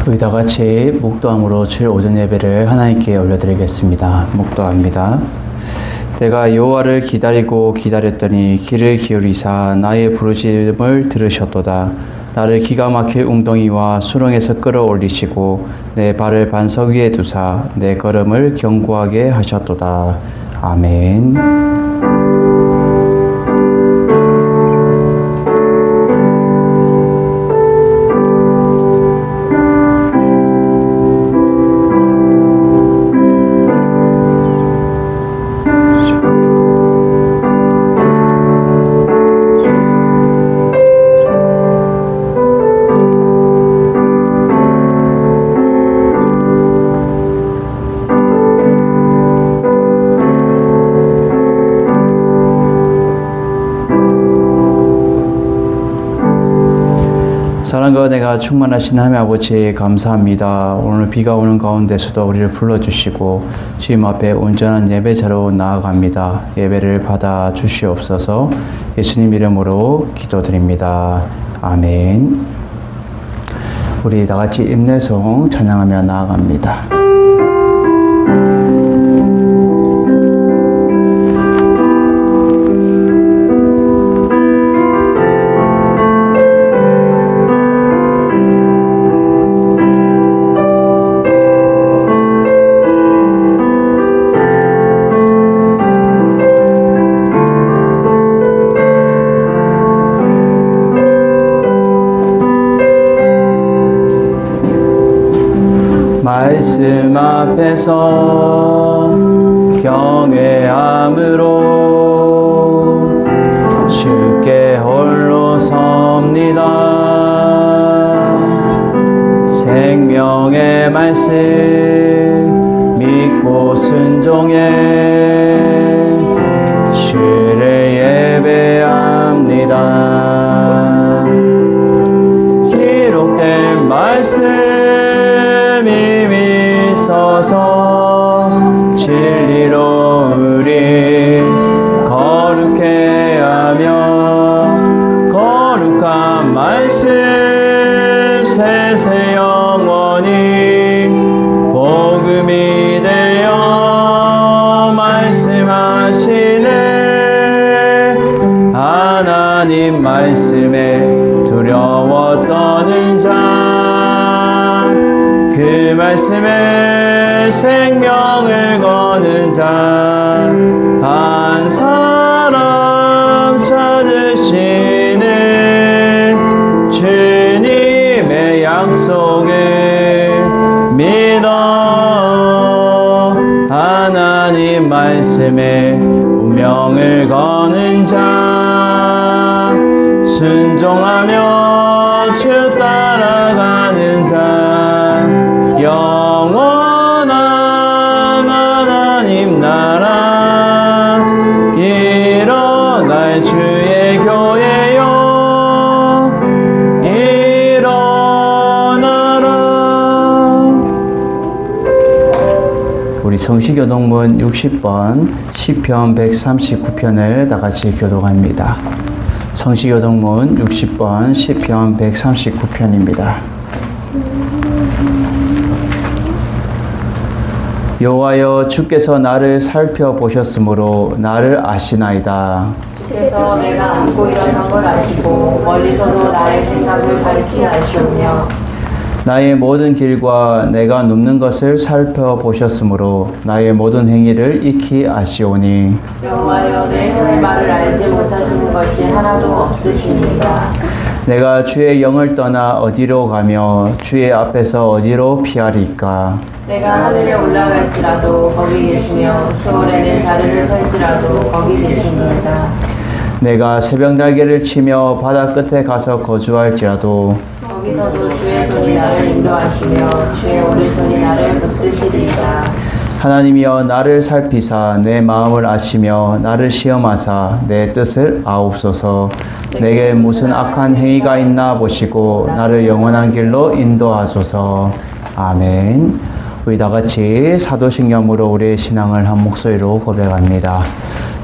우리 다 같이 묵도함으로 주일 오전 예배를 하나님께 올려드리겠습니다. 묵도합니다. 내가 여호와를 기다리고 기다렸더니 귀를 기울이사 나의 부르짖음을 들으셨도다. 나를 기가 막힐 웅덩이와 수렁에서 끌어올리시고 내 발을 반석 위에 두사 내 걸음을 견고하게 하셨도다. 아멘. 사랑과 은혜가 충만하신 하나님 아버지 감사합니다. 오늘 비가 오는 가운데서도 우리를 불러주시고 주님 앞에 온전한 예배자로 나아갑니다. 예배를 받아 주시옵소서. 예수님 이름으로 기도드립니다. 아멘. 우리 다같이 임내송 찬양하며 나아갑니다. 말씀 앞에서 경외함으로 주께 홀로 섭니다. 생명의 말씀 믿고 순종해 주를 예배합니다. 기록된 말씀 서서 진리로 우리 거룩해 하며 거룩한 말씀 세세 영원히 복음이 되어 말씀하시네. 하나님 말씀에 두려워 떠는 자 그 말씀에 생명을 거는 자 한 사람 찾으시는 주님의 약속을 믿어 하나님 말씀에 운명을 거는 자 순종하며 주 따라가는 자 영원한 하나님 나라 일어날 주의 교회여 일어나라. 우리 성시교동문 60번 시편 139편을 다같이 교독합니다. 성시교동문 60번 시편 139편입니다. 여호와여 주께서 나를 살펴보셨으므로 나를 아시나이다. 주께서 내가 앉고 일어선 걸 아시고 멀리서도 나의 생각을 밝히 아시오며 나의 모든 길과 내가 눕는 것을 살펴보셨으므로 나의 모든 행위를 익히 아시오니 여호와여 내 혀의 말을 알지 못하시는 것이 하나도 없으시니이다. 내가 주의 영을 떠나 어디로 가며 주의 앞에서 어디로 피하리까. 내가 하늘에 올라갈지라도 거기 계시며 수월에 내 자리를 펼지라도 거기 계시니이다. 내가 새벽 날개를 치며 바다 끝에 가서 거주할지라도 거기서도 주의 손이 나를 인도하시며 주의 오른손이 나를 붙드시리이다. 하나님이여 나를 살피사 내 마음을 아시며 나를 시험하사 내 뜻을 아옵소서. 내게 무슨 악한 행위가 있나 보시고 나를 영원한 길로 인도하소서. 아멘. 우리 다같이 사도신경으로 우리의 신앙을 한 목소리로 고백합니다.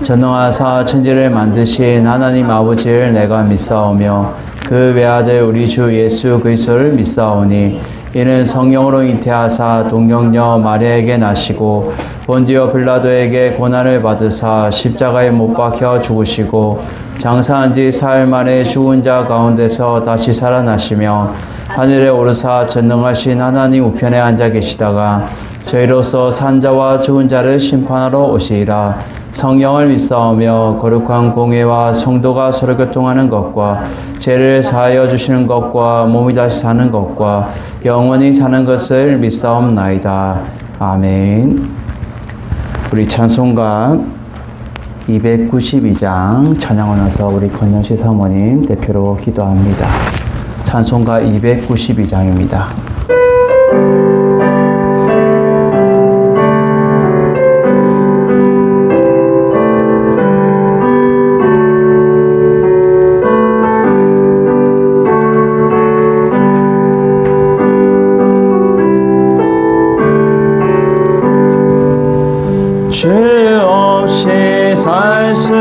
전능하사 천지를 만드신 하나님 아버지를 내가 믿사오며 그 외아들 우리 주 예수 그리스도를 믿사오니 이는 성령으로 잉태하사 동정녀 마리아에게 나시고 본디오 빌라도에게 고난을 받으사 십자가에 못 박혀 죽으시고 장사한 지 사흘 만에 죽은 자 가운데서 다시 살아나시며 하늘에 오르사 전능하신 하나님 우편에 앉아 계시다가 저희로서 산자와 죽은 자를 심판하러 오시리라. 성령을 믿사오며 거룩한 공예와 성도가 서로 교통하는 것과 죄를 사하여 주시는 것과 몸이 다시 사는 것과 영원히 사는 것을 믿사옵나이다. 아멘. 우리 찬송가 292장 찬양을 나서 우리 권영시 사모님 대표로 기도합니다. 찬송가 292장입니다. 주 없이 살 수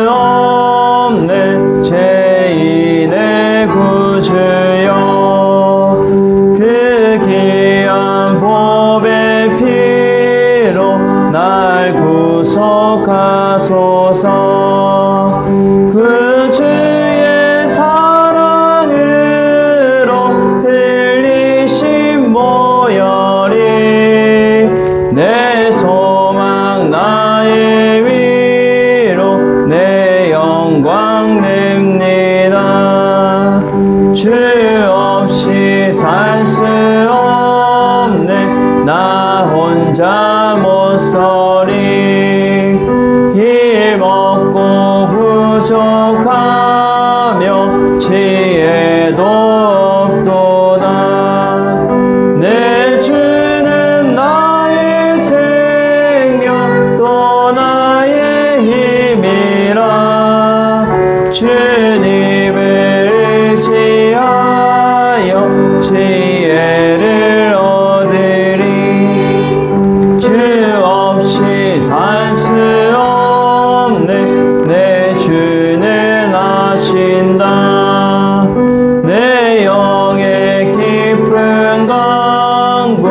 없네 죄인의 구주여 그 귀한 보배 피로 날 구속하소서 그 주의 사랑으로 흘리신 모혈이 내 소망 나의 위로 내 영광 냅니다. 주 없이 살 수 없네 나 혼자 못 서리 힘없고 부족하며 지혜도 없도다. 내 주는 나의 생명 또 나의 힘이라. 주님을 의지하여 지혜를 얻으리. 주 없이 살 수 없네 내 주는 아신다. 내 영의 깊은 강구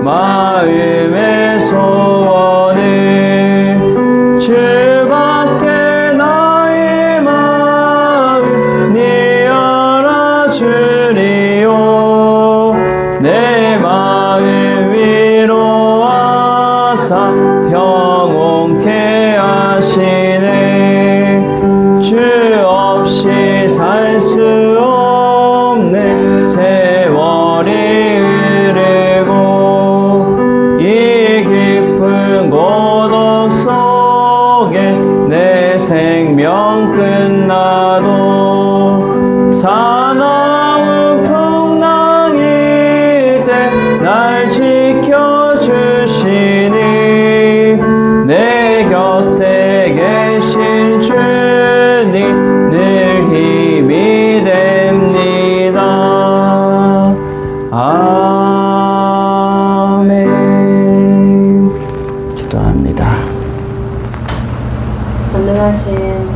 마음의 소원을 주밖에 나의 마음 네 알아주리오. 내 마음 위로하사 평온케 하시네. 주 없이 살 수 없네 세월이 흐르고 이 깊은 고독 속에 내 생명 끝나도 사나운 풍랑일 때 날 지켜주시니 내 곁에 계신 주님 늘 힘이 됩니다. 아멘. 기도합니다. 전능하신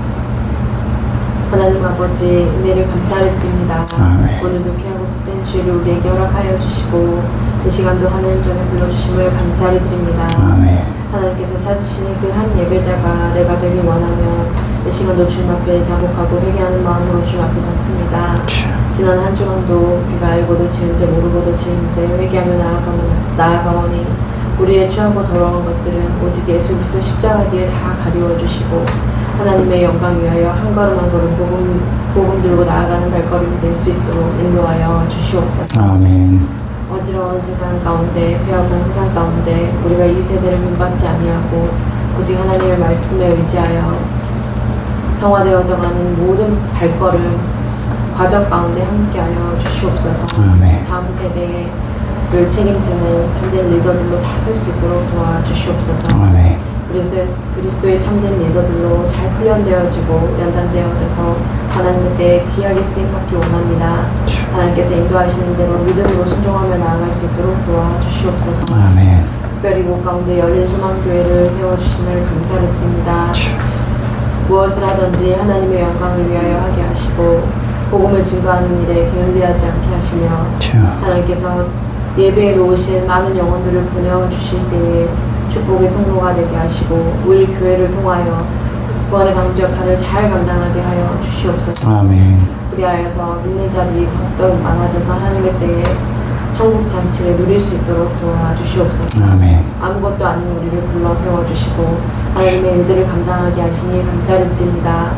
하나님 아버지 은혜를 감사를 드립니다. 아멘. 오늘도 귀하고 복된 주의를 우리에게 허락하여 주시고 이 시간도 하늘 전에 불러주심을 감사를 드립니다. 아멘. 하나님께서 찾으시는 그 한 예배자가 내가 되길 원하면 이 시간도 주님 앞에 자복하고 회개하는 마음으로 주님 앞에 섰습니다. 지난 한 주간도 우리가 알고도 지은 죄 모르고도 지은 죄 회개하며 나아가오니 우리의 취하고 더러운 것들은 오직 예수 그리스도 십자가 뒤에 다 가리워 주시고 하나님의 영광 위하여 한 걸음 한 걸음 복음 들고 나아가는 발걸음이 될 수 있도록 인도하여 주시옵소서. 아멘. 어지러운 세상 가운데 배어난 세상 가운데 우리가 이 세대를 본받지 아니하고 오직 하나님의 말씀에 의지하여 성화되어져 가는 모든 발걸음 과정 가운데 함께하여 주시옵소서. 아멘. 다음 세대를 책임지는 참된 리더들로 다 설 수 있도록 도와주시옵소서. 아멘. 그리스도의 참된 리더들로 잘 훈련되어지고 연단되어져서 하나님의 때에 귀하게 쓰임받기 원합니다. 하나님께서 인도하시는 대로 믿음으로 순종하며 나아갈 수 있도록 도와주시옵소서. 아멘. 특별히 곳 가운데 열린 소망교회를 세워주심을 감사를 드립니다. 무엇을 하든지 하나님의 영광을 위하여 하게 하시고 복음을 증거하는 일에 게을리하지 않게 하시며 하나님께서 예배에 놓으신 많은 영혼들을 보내어 주실 때에 축복의 통로가 되게 하시고 우리 교회를 통하여 구원의 강주 역할을 잘 감당하게 하여 주시옵소서. 아멘. 그리하여서 믿는 자들이 더욱 많아져서 하나님의 때에 천국 잔치를 누릴 수 있도록 도와주시옵소서. 아멘. 아무것도 아닌 우리를 불러 세워주시고 하나님의 일들을 감당하게 하시니 감사를 드립니다.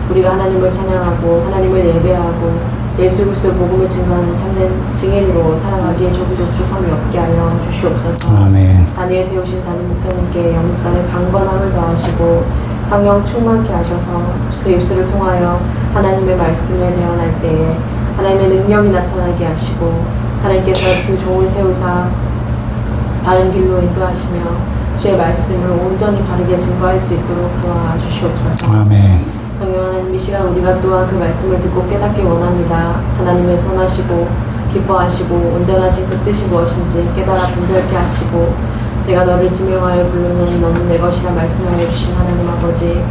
우리가 하나님을 찬양하고 하나님을 예배하고 예수 그리스도 복음을 증거하는 참된 증인으로 살아가기에 조금도 부족함이 없게 하여 주시옵소서. 아멘. 단위에 세우신 담임 목사님께 영육간의 강건함을 더하시고 성령 충만케 하셔서 그 입술을 통하여 하나님의 말씀을 대언할 때에 하나님의 능력이 나타나게 하시고 하나님께서 그 종을 세우사 바른 길로 인도하시며 주의 말씀을 온전히 바르게 증거할 수 있도록 도와주시옵소서. 아멘. 성령 하나님, 이 시간 우리가 또한 그 말씀을 듣고 깨닫기 원합니다. 하나님의 선하시고 기뻐하시고 온전하신 그 뜻이 무엇인지 깨달아 분별케 하시고 내가 너를 지명하여 부르면 너는 내 것이라 말씀하여 주신 하나님 아버지,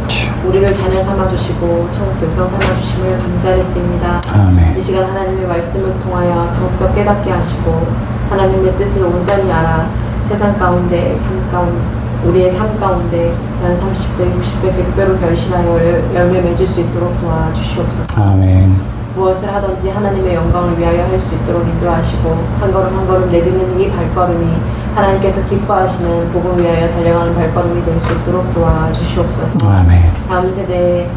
우리를 자녀 삼아주시고 천국 백성 삼아주심을 감사를 드립니다. 아멘. 이 시간 하나님의 말씀을 통하여 더욱더 깨닫게 하시고 하나님의 뜻을 온전히 알아 세상 가운데 우리의 삶 가운데 한 30배, 60배, 100배로 결실하여 열매 맺을 수 있도록 도와주시옵소서. 아멘. 무엇을 하든지 하나님의 영광을 위하여 할 수 있도록 인도하시고 한 걸음 한 걸음 내딛는 이 발걸음이 하나님께서 기뻐하시는 복음 위하여 달려가는 발걸음이 될 수 있도록 도와주시옵소서. 아멘. 다음 세대의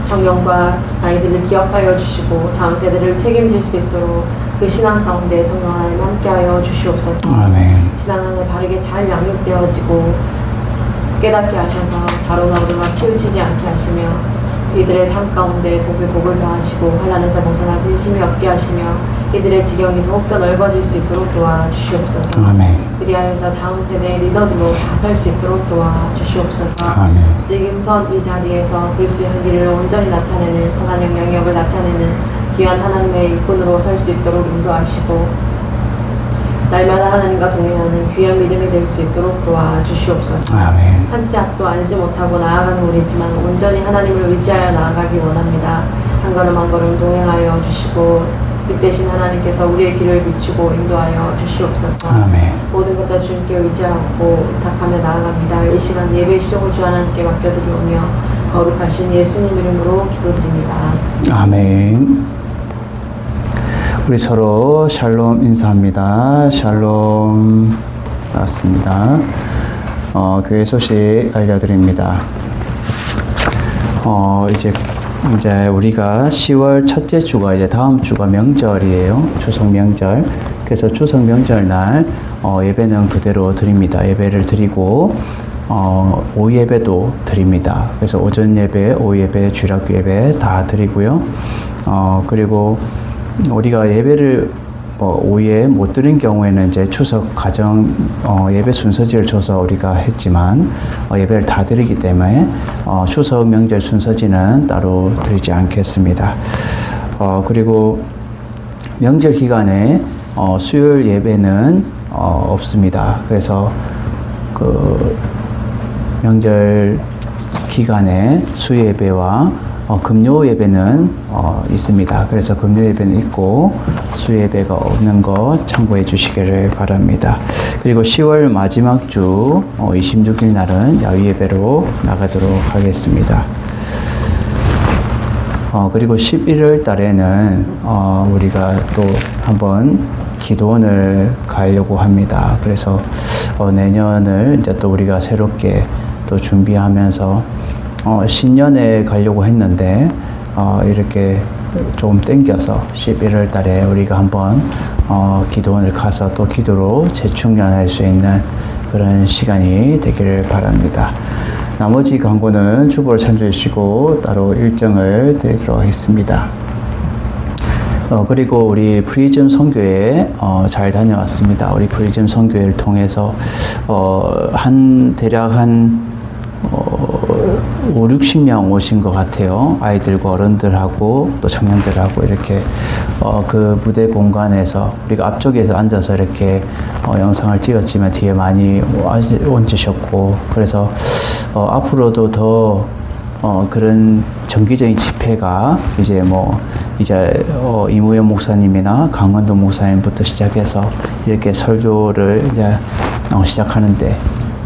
청년과 아이들을 기억하여 주시고 다음 세대를 책임질 수 있도록 그 신앙 가운데 성령 하나님 함께하여 주시옵소서. 아멘. 신앙 안에 바르게 잘 양육되어지고 깨닫게 하셔서 자로나 얻어가 치우치지 않게 하시며 이들의 삶 가운데 복에 복을 더하시고 환난에서 벗어나 근심이 없게 하시며 이들의 지경이 더욱더 넓어질 수 있도록 도와주시옵소서. 아멘. 그리하여서 다음 세대의 리더들로 다설 수 있도록 도와주시옵소서. 아멘. 지금선 이 자리에서 그리스도의 향기를 온전히 나타내는 선한 영향력을 나타내는 귀한 하나님의 일꾼으로 설 수 있도록 인도하시고 날마다 하나님과 동행하는 귀한 믿음이 될 수 있도록 도와주시옵소서. 아멘. 한치 앞도 알지 못하고 나아가는 우리지만 온전히 하나님을 의지하여 나아가기 원합니다. 한 걸음 한 걸음 동행하여 주시고 빛 대신 하나님께서 우리의 길을 비추고 인도하여 주시옵소서. 아멘. 모든 것 다 주님께 의지하고 부탁하며 나아갑니다. 이 시간 예배 시종을 주 하나님께 맡겨드리오며 거룩하신 예수님 이름으로 기도드립니다. 아멘. 우리 서로 샬롬 인사합니다. 샬롬. 반갑습니다. 교회 소식 알려드립니다. 이제 우리가 10월 첫째 주가 이제 다음 주가 명절이에요. 추석 명절. 그래서 추석 명절 날 예배는 그대로 드립니다. 예배를 드리고 오후 예배도 드립니다. 그래서 오전 예배, 오후 예배, 주일학교 예배 다 드리고요. 그리고 우리가 예배를 오후에 못 드린 경우에는 이제 추석 가정 예배 순서지를 줘서 우리가 했지만 예배를 다 드리기 때문에 추석 명절 순서지는 따로 드리지 않겠습니다. 그리고 명절 기간에 수요일 예배는 없습니다. 그래서 그 명절 기간에 수요 예배와 금요 예배는 있습니다. 그래서 금요 예배는 있고 수요 예배가 없는 거 참고해 주시기를 바랍니다. 그리고 10월 마지막 주 26일 날은 야외 예배로 나가도록 하겠습니다. 그리고 11월 달에는 우리가 또 한번 기도원을 가려고 합니다. 그래서 내년을 이제 또 우리가 새롭게 또 준비하면서 신년에 가려고 했는데 이렇게 조금 땡겨서 11월 달에 우리가 한번 기도원을 가서 또 기도로 재충전할 수 있는 그런 시간이 되기를 바랍니다. 나머지 광고는 주보를 참조해 주시고 따로 일정을 드리도록 하겠습니다. 그리고 우리 프리즘 선교회 잘 다녀왔습니다. 우리 프리즘 선교회를 통해서 대략 한 5, 60명 오신 것 같아요. 아이들과 어른들하고 또 청년들하고 이렇게 그 무대 공간에서 우리가 앞쪽에서 앉아서 이렇게 영상을 찍었지만 뒤에 많이 얹으셨고 그래서 앞으로도 더 그런 정기적인 집회가 이제 이무현 목사님이나 강원도 목사님부터 시작해서 이렇게 설교를 이제 시작하는데,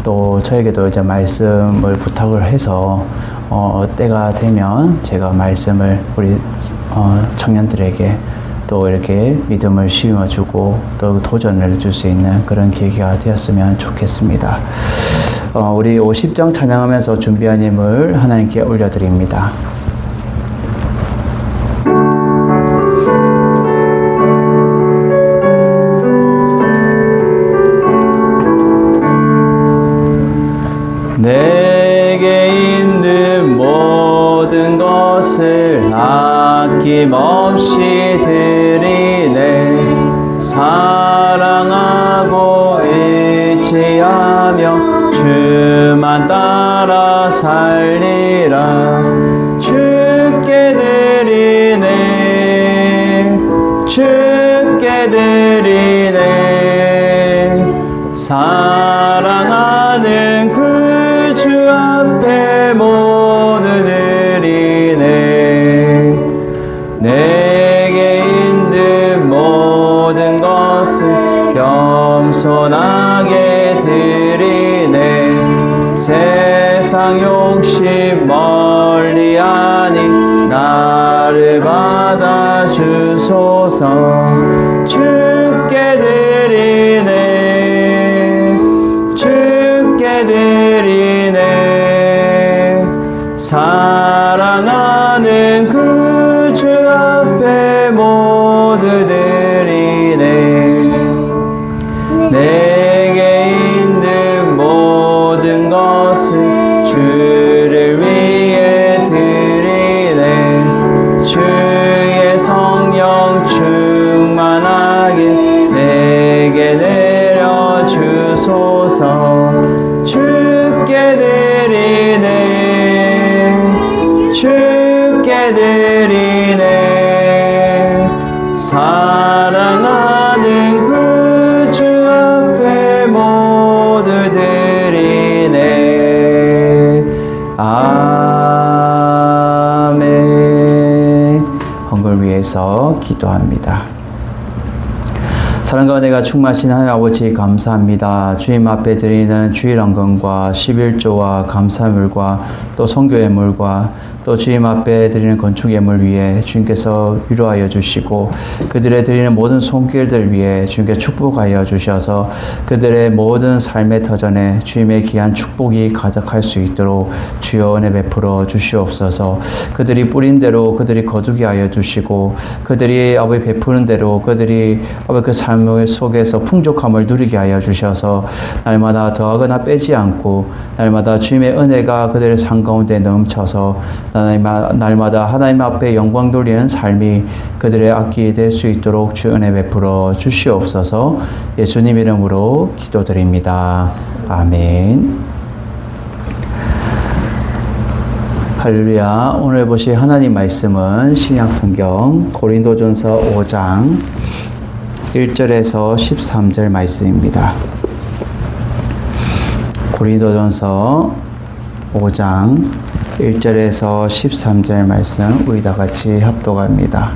또 저에게도 이제 말씀을 부탁을 해서 때가 되면 제가 말씀을 우리 청년들에게 또 이렇게 믿음을 심어주고 또 도전을 줄 수 있는 그런 계기가 되었으면 좋겠습니다. 우리 50장 찬양하면서 준비한 힘을 하나님께 올려드립니다. 내게 있는 모든 것을 아낌없이 드리네. 사랑하고 의지하며 주만 따라 살리라. 주께 드리네. 주께 드리네. 사랑하는 그 주 앞에 모두 드리네. 내게 있는 모든 것을 겸손하게 드리네. 세상 욕심 멀리하니 나를 받아주소서. 주께 드리네. 주께 드리네. 사랑하는 그 주 앞에 모두 드리네. 내게 있는 모든 것을 주를 위해 드리네. 주의 성령 충만하게 내게 내려주소서. 주께 드리네. 주께 드리네. 사랑하는 그 주 앞에 모두 드리네. 아멘. 헌금을 위해서 기도합니다. 사랑과 은혜가 충만하신 하나님 아버지 감사합니다. 주님 앞에 드리는 주일 헌금과 11조와 감사물과 또 선교 예물과 또 주님 앞에 드리는 건축 예물 위에 주님께서 위로하여 주시고, 그들의 드리는 모든 손길들 위에 주님께 축복하여 주셔서 그들의 모든 삶의 터전에 주님의 귀한 축복이 가득할 수 있도록 주여 은혜 베풀어 주시옵소서. 그들이 뿌린 대로 그들이 거두게 하여 주시고, 그들이 아버지 베푸는 대로 그들이 아버지 그 삶 속에서 풍족함을 누리게 하여 주셔서 날마다 더하거나 빼지 않고 날마다 주님의 은혜가 그들의 삶 가운데 넘쳐서 날마다 하나님 앞에 영광 돌리는 삶이 그들의 악기 될 수 있도록 주 은혜 베풀어 주시옵소서. 예수님 이름으로 기도드립니다. 아멘. 할렐루야. 오늘 보실 하나님 말씀은 신약성경 고린도전서 5장 1절에서 13절 말씀입니다. 고린도전서 5장 1절에서 13절 말씀 우리 다 같이 합독합니다.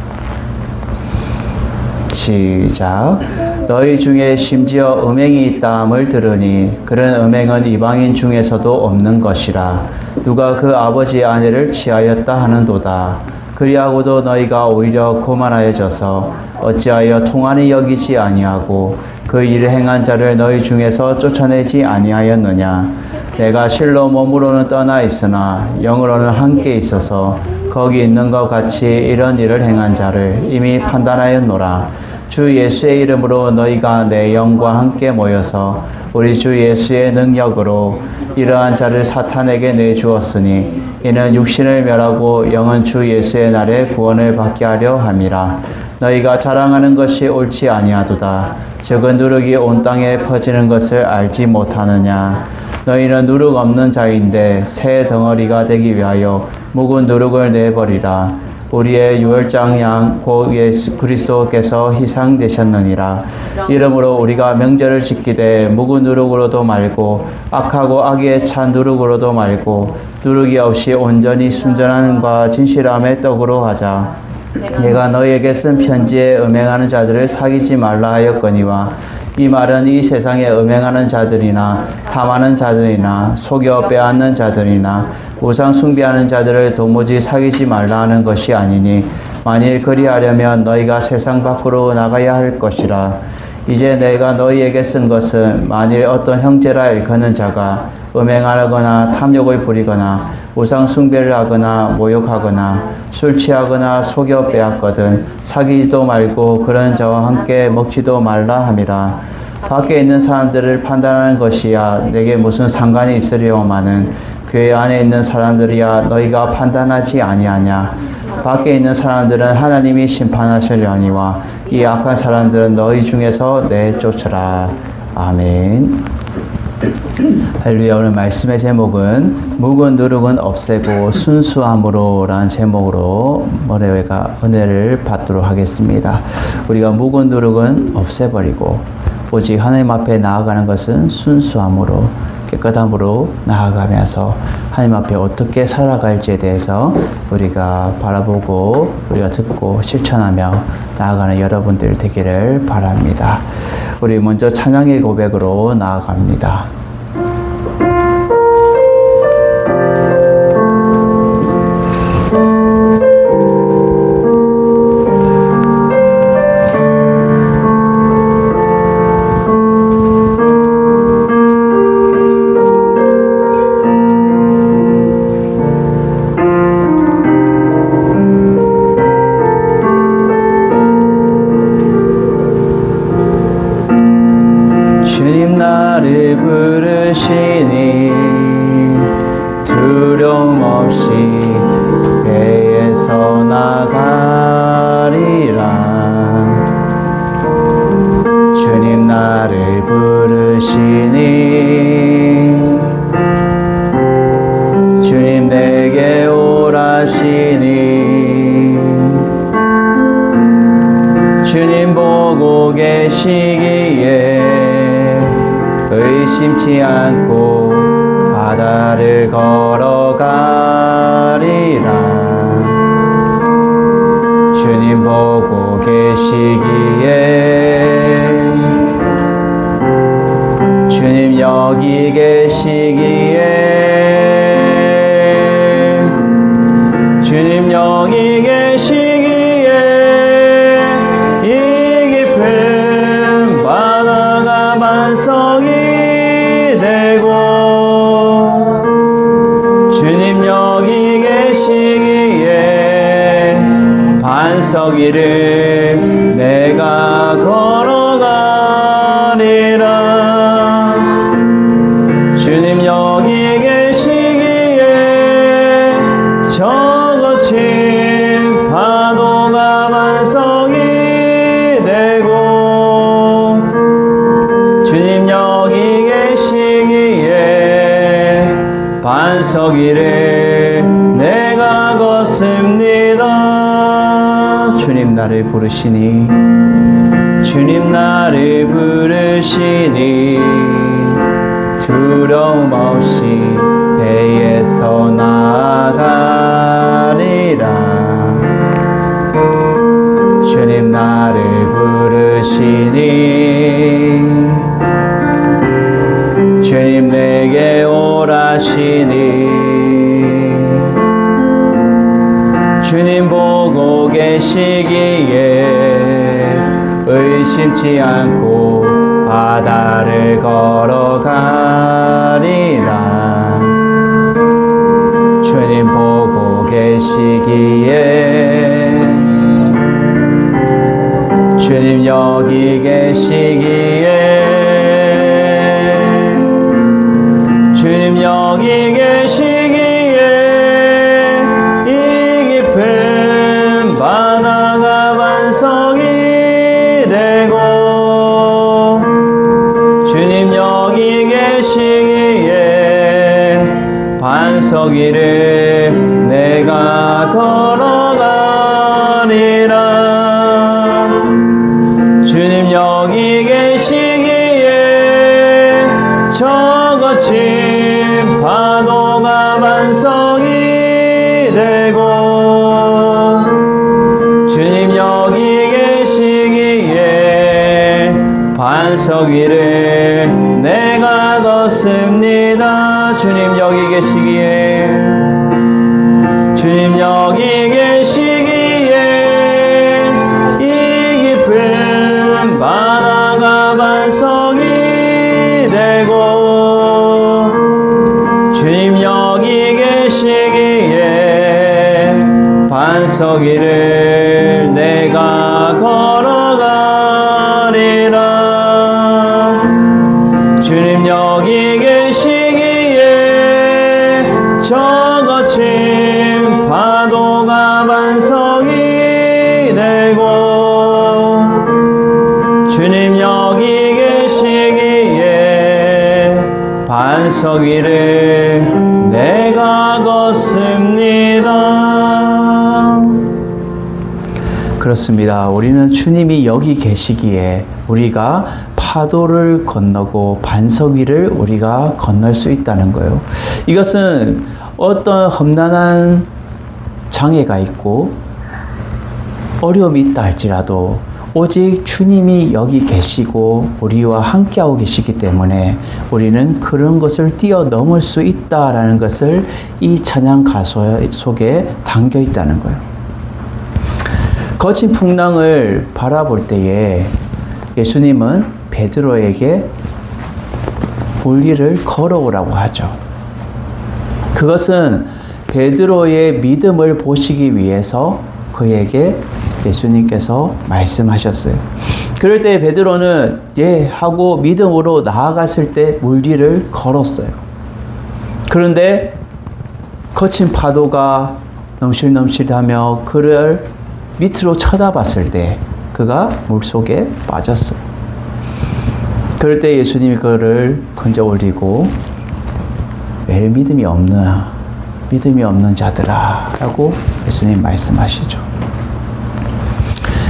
시작. 너희 중에 심지어 음행이 있다함을 들으니 그런 음행은 이방인 중에서도 없는 것이라. 누가 그 아버지의 아내를 취하였다 하는도다. 그리하고도 너희가 오히려 고만하여져서 어찌하여 통한이 여기지 아니하고 그 일을 행한 자를 너희 중에서 쫓아내지 아니하였느냐. 내가 실로 몸으로는 떠나 있으나 영으로는 함께 있어서 거기 있는 것 같이 이런 일을 행한 자를 이미 판단하였노라. 주 예수의 이름으로 너희가 내 영과 함께 모여서 우리 주 예수의 능력으로 이러한 자를 사탄에게 내주었으니 이는 육신을 멸하고 영은 주 예수의 날에 구원을 받게 하려 함이라. 너희가 자랑하는 것이 옳지 아니하도다. 적은 누룩이 온 땅에 퍼지는 것을 알지 못하느냐. 너희는 누룩 없는 자인데 새 덩어리가 되기 위하여 묵은 누룩을 내버리라. 우리의 유월장 양 곧 예수 그리스도께서 희생되셨느니라. 이러므로 우리가 명절을 지키되 무구 누룩으로도 말고 악하고 악에 찬 누룩으로도 말고 누룩이 없이 온전히 순전함과 진실함의 떡으로 하자. 내가 너희에게 쓴 편지에 음행하는 자들을 사귀지 말라 하였거니와 이 말은 이 세상에 음행하는 자들이나 탐하는 자들이나 속여 빼앗는 자들이나 우상 숭배하는 자들을 도무지 사귀지 말라 하는 것이 아니니 만일 그리하려면 너희가 세상 밖으로 나가야 할 것이라. 이제 내가 너희에게 쓴 것은 만일 어떤 형제라 일컫는 자가 음행하거나 탐욕을 부리거나 우상 숭배를 하거나 모욕하거나 술 취하거나 속여 빼앗거든 사귀지도 말고 그런 자와 함께 먹지도 말라 함이라. 밖에 있는 사람들을 판단하는 것이야 내게 무슨 상관이 있으리오마는 교회 안에 있는 사람들이야 너희가 판단하지 아니하냐. 밖에 있는 사람들은 하나님이 심판하시려니와 이 악한 사람들은 너희 중에서 내쫓으라. 아멘. 할렐루야. 오늘 말씀의 제목은 묵은 누룩은 없애고 순수함으로 라는 제목으로 은혜를 받도록 하겠습니다. 우리가 묵은 누룩은 없애버리고 오직 하나님 앞에 나아가는 것은 순수함으로 깨끗함으로 나아가면서 하나님 앞에 어떻게 살아갈지에 대해서 우리가 바라보고 우리가 듣고 실천하며 나아가는 여러분들 되기를 바랍니다. 우리 먼저 찬양의 고백으로 나아갑니다. 주님 나를 부르시니 두려움 없이 배에서 나가리라. 주님 나를 부르시니 주님 내게 오라시니 주님 보고 계시기에 의심치 않고 바다를 걸어가리라. 주님 보고 계시기에 주님 여기 계시기에 주님 여기 계시기에 이 깊은 바다가 반석이 되고 주님 여기 계시기에 반석 위를 내가 걸어가리라. 주님 여기 계시기에 저 거친 파도가 반석이 되고 주님 여기 계시기에 반석 위를 내가 걷습니다. 주님 나를 부르시니 주님 나를 부르시니 두려움 없이 배에서 나가리라. 주님 나를 부르시니 주님 내게 오라시니 주님 보고 계시기에 의심치 않고 바다를 걸어가리라. 주님 보고 계시기에 주님 여기 계시기에 주님 여기 계시기에 이 깊은 바다가 반석이 되고 주님 여기 계시기에 반석 위를 내가 걸어가 저 거친 파도가 반석이 되고 주님 여기 계시기에 반석 위를 내가 걷습니다. 주님 여기 계시기에 주님 여기 계시기에 이 깊은 바다가 반석이 되고 주님 여기 계시기에 반석 위를 내가 걸어가리라. 주님 여기 계시기에 저 거친 파도가 반석이 되고 주님 여기 계시기에 반석 위를 내가 걷습니다. 그렇습니다. 우리는 주님이 여기 계시기에 우리가 파도를 건너고 반석 위를 우리가 건널 수 있다는 거예요. 이것은 어떤 험난한 장애가 있고 어려움이 있다 할지라도 오직 주님이 여기 계시고 우리와 함께하고 계시기 때문에 우리는 그런 것을 뛰어넘을 수 있다라는 것을 이 찬양 가사 속에 담겨 있다는 거예요. 거친 풍랑을 바라볼 때에 예수님은 베드로에게 물 위를 걸어오라고 하죠. 그것은 베드로의 믿음을 보시기 위해서 그에게 예수님께서 말씀하셨어요. 그럴 때 베드로는 예 하고 믿음으로 나아갔을 때 물 위를 걸었어요. 그런데 거친 파도가 넘실넘실하며 그를 밑으로 쳐다봤을 때 그가 물속에 빠졌어요. 그럴 때 예수님이 그를 건져 올리고 왜 믿음이 없는 자들아 라고 예수님 말씀하시죠.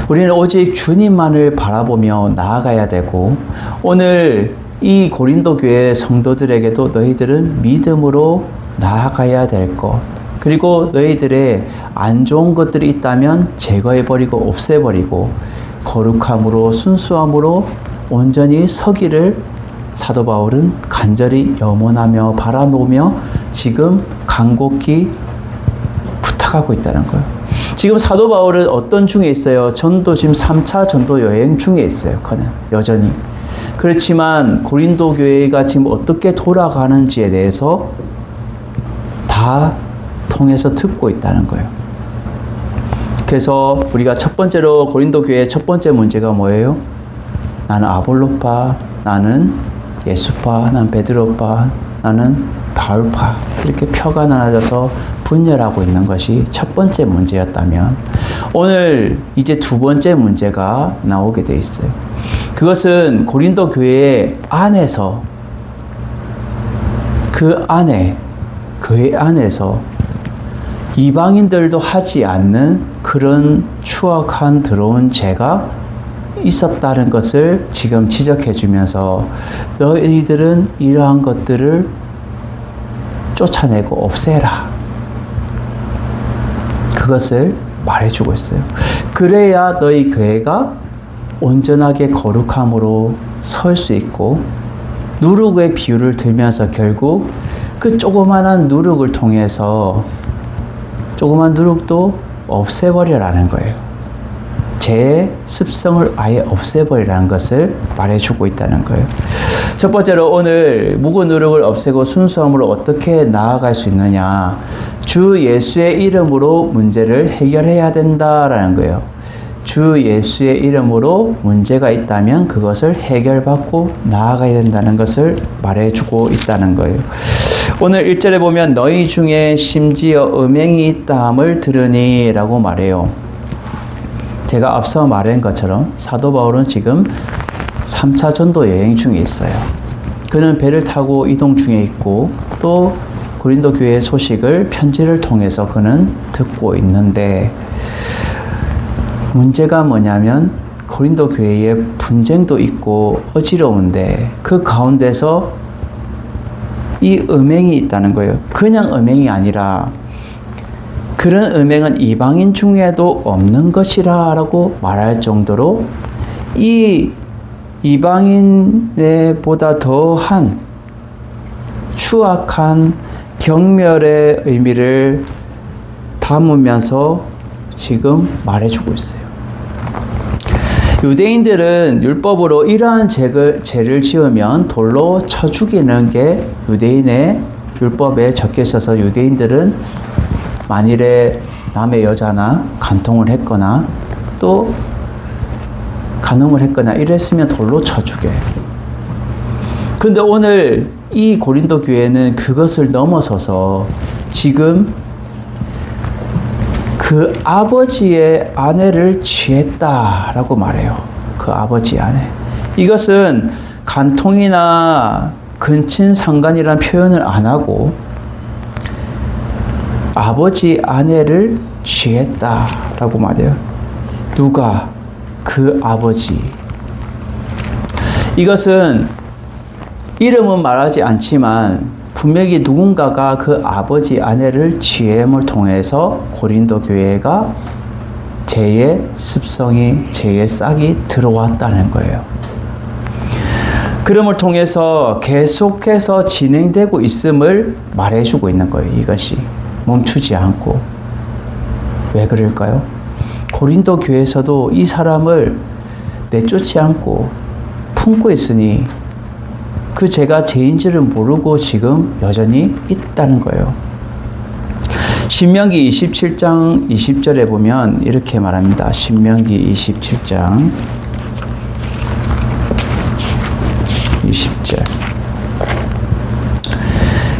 우리는 오직 주님만을 바라보며 나아가야 되고 오늘 이 고린도 교회 성도들에게도 너희들은 믿음으로 나아가야 될 것, 그리고 너희들의 안 좋은 것들이 있다면 제거해버리고 없애버리고 거룩함으로 순수함으로 온전히 서기를 사도 바울은 간절히 염원하며 바라보며 지금 간곡히 부탁하고 있다는 거예요. 지금 사도 바울은 어떤 중에 있어요? 전도 지금 3차 전도 여행 중에 있어요. 그는 여전히. 그렇지만 고린도 교회가 지금 어떻게 돌아가는지에 대해서 다 통해서 듣고 있다는 거예요. 그래서 우리가 첫 번째로 고린도 교회의 첫 번째 문제가 뭐예요? 나는 아볼로파, 나는 예수파, 나는 베드로파, 나는 바울파, 이렇게 표가 나눠져서 분열하고 있는 것이 첫 번째 문제였다면 오늘 이제 두 번째 문제가 나오게 돼 있어요. 그것은 고린도 교회 안에서 그 안에 교회 안에서 이방인들도 하지 않는 그런 추악한 더러운 죄가 있었다는 것을 지금 지적해 주면서 너희들은 이러한 것들을 쫓아내고 없애라. 그것을 말해주고 있어요. 그래야 너희 교회가 온전하게 거룩함으로 설 수 있고 누룩의 비유를 들면서 결국 그 조그만한 누룩을 통해서 조그만 누룩도 없애버리라는 거예요. 죄의 습성을 아예 없애버리라는 것을 말해주고 있다는 거예요. 첫 번째로 오늘 묵은 누룩을 없애고 순수함으로 어떻게 나아갈 수 있느냐. 주 예수의 이름으로 문제를 해결해야 된다라는 거예요. 주 예수의 이름으로 문제가 있다면 그것을 해결받고 나아가야 된다는 것을 말해주고 있다는 거예요. 오늘 1절에 보면 너희 중에 심지어 음행이 있다함을 들으니 라고 말해요. 제가 앞서 말한 것처럼 사도 바울은 지금 3차 전도 여행 중에 있어요. 그는 배를 타고 이동 중에 있고 또 고린도 교회의 소식을 편지를 통해서 그는 듣고 있는데 문제가 뭐냐면 고린도 교회에 분쟁도 있고 어지러운데 그 가운데서 이 음행이 있다는 거예요. 그냥 음행이 아니라 그런 음행은 이방인 중에도 없는 것이라 라고 말할 정도로 이 이방인에 보다 더한 추악한 경멸의 의미를 담으면서 지금 말해주고 있어요. 유대인들은 율법으로 이러한 죄를 지으면 돌로 쳐 죽이는 게 유대인의 율법에 적혀 있어서 유대인들은 만일에 남의 여자나 간통을 했거나 또 간음을 했거나 이랬으면 돌로 쳐 죽여요. 근데 오늘 이 고린도 교회는 그것을 넘어서서 지금 그 아버지의 아내를 취했다라고 말해요. 그 아버지의 아내. 이것은 간통이나 근친상간이라는 표현을 안 하고 아버지 아내를 취했다라고 말해요. 누가? 그 아버지. 이것은 이름은 말하지 않지만 분명히 누군가가 그 아버지 아내를 취함을 통해서 고린도 교회가 죄의 습성이, 죄의 싹이 들어왔다는 거예요. 그럼을 통해서 계속해서 진행되고 있음을 말해주고 있는 거예요. 이것이 멈추지 않고. 왜 그럴까요? 고린도 교회에서도 이 사람을 내쫓지 않고 품고 있으니 그 죄가 죄인지를 모르고 지금 여전히 있다는 거예요. 신명기 27장 20절에 보면 이렇게 말합니다. 신명기 27장 20절.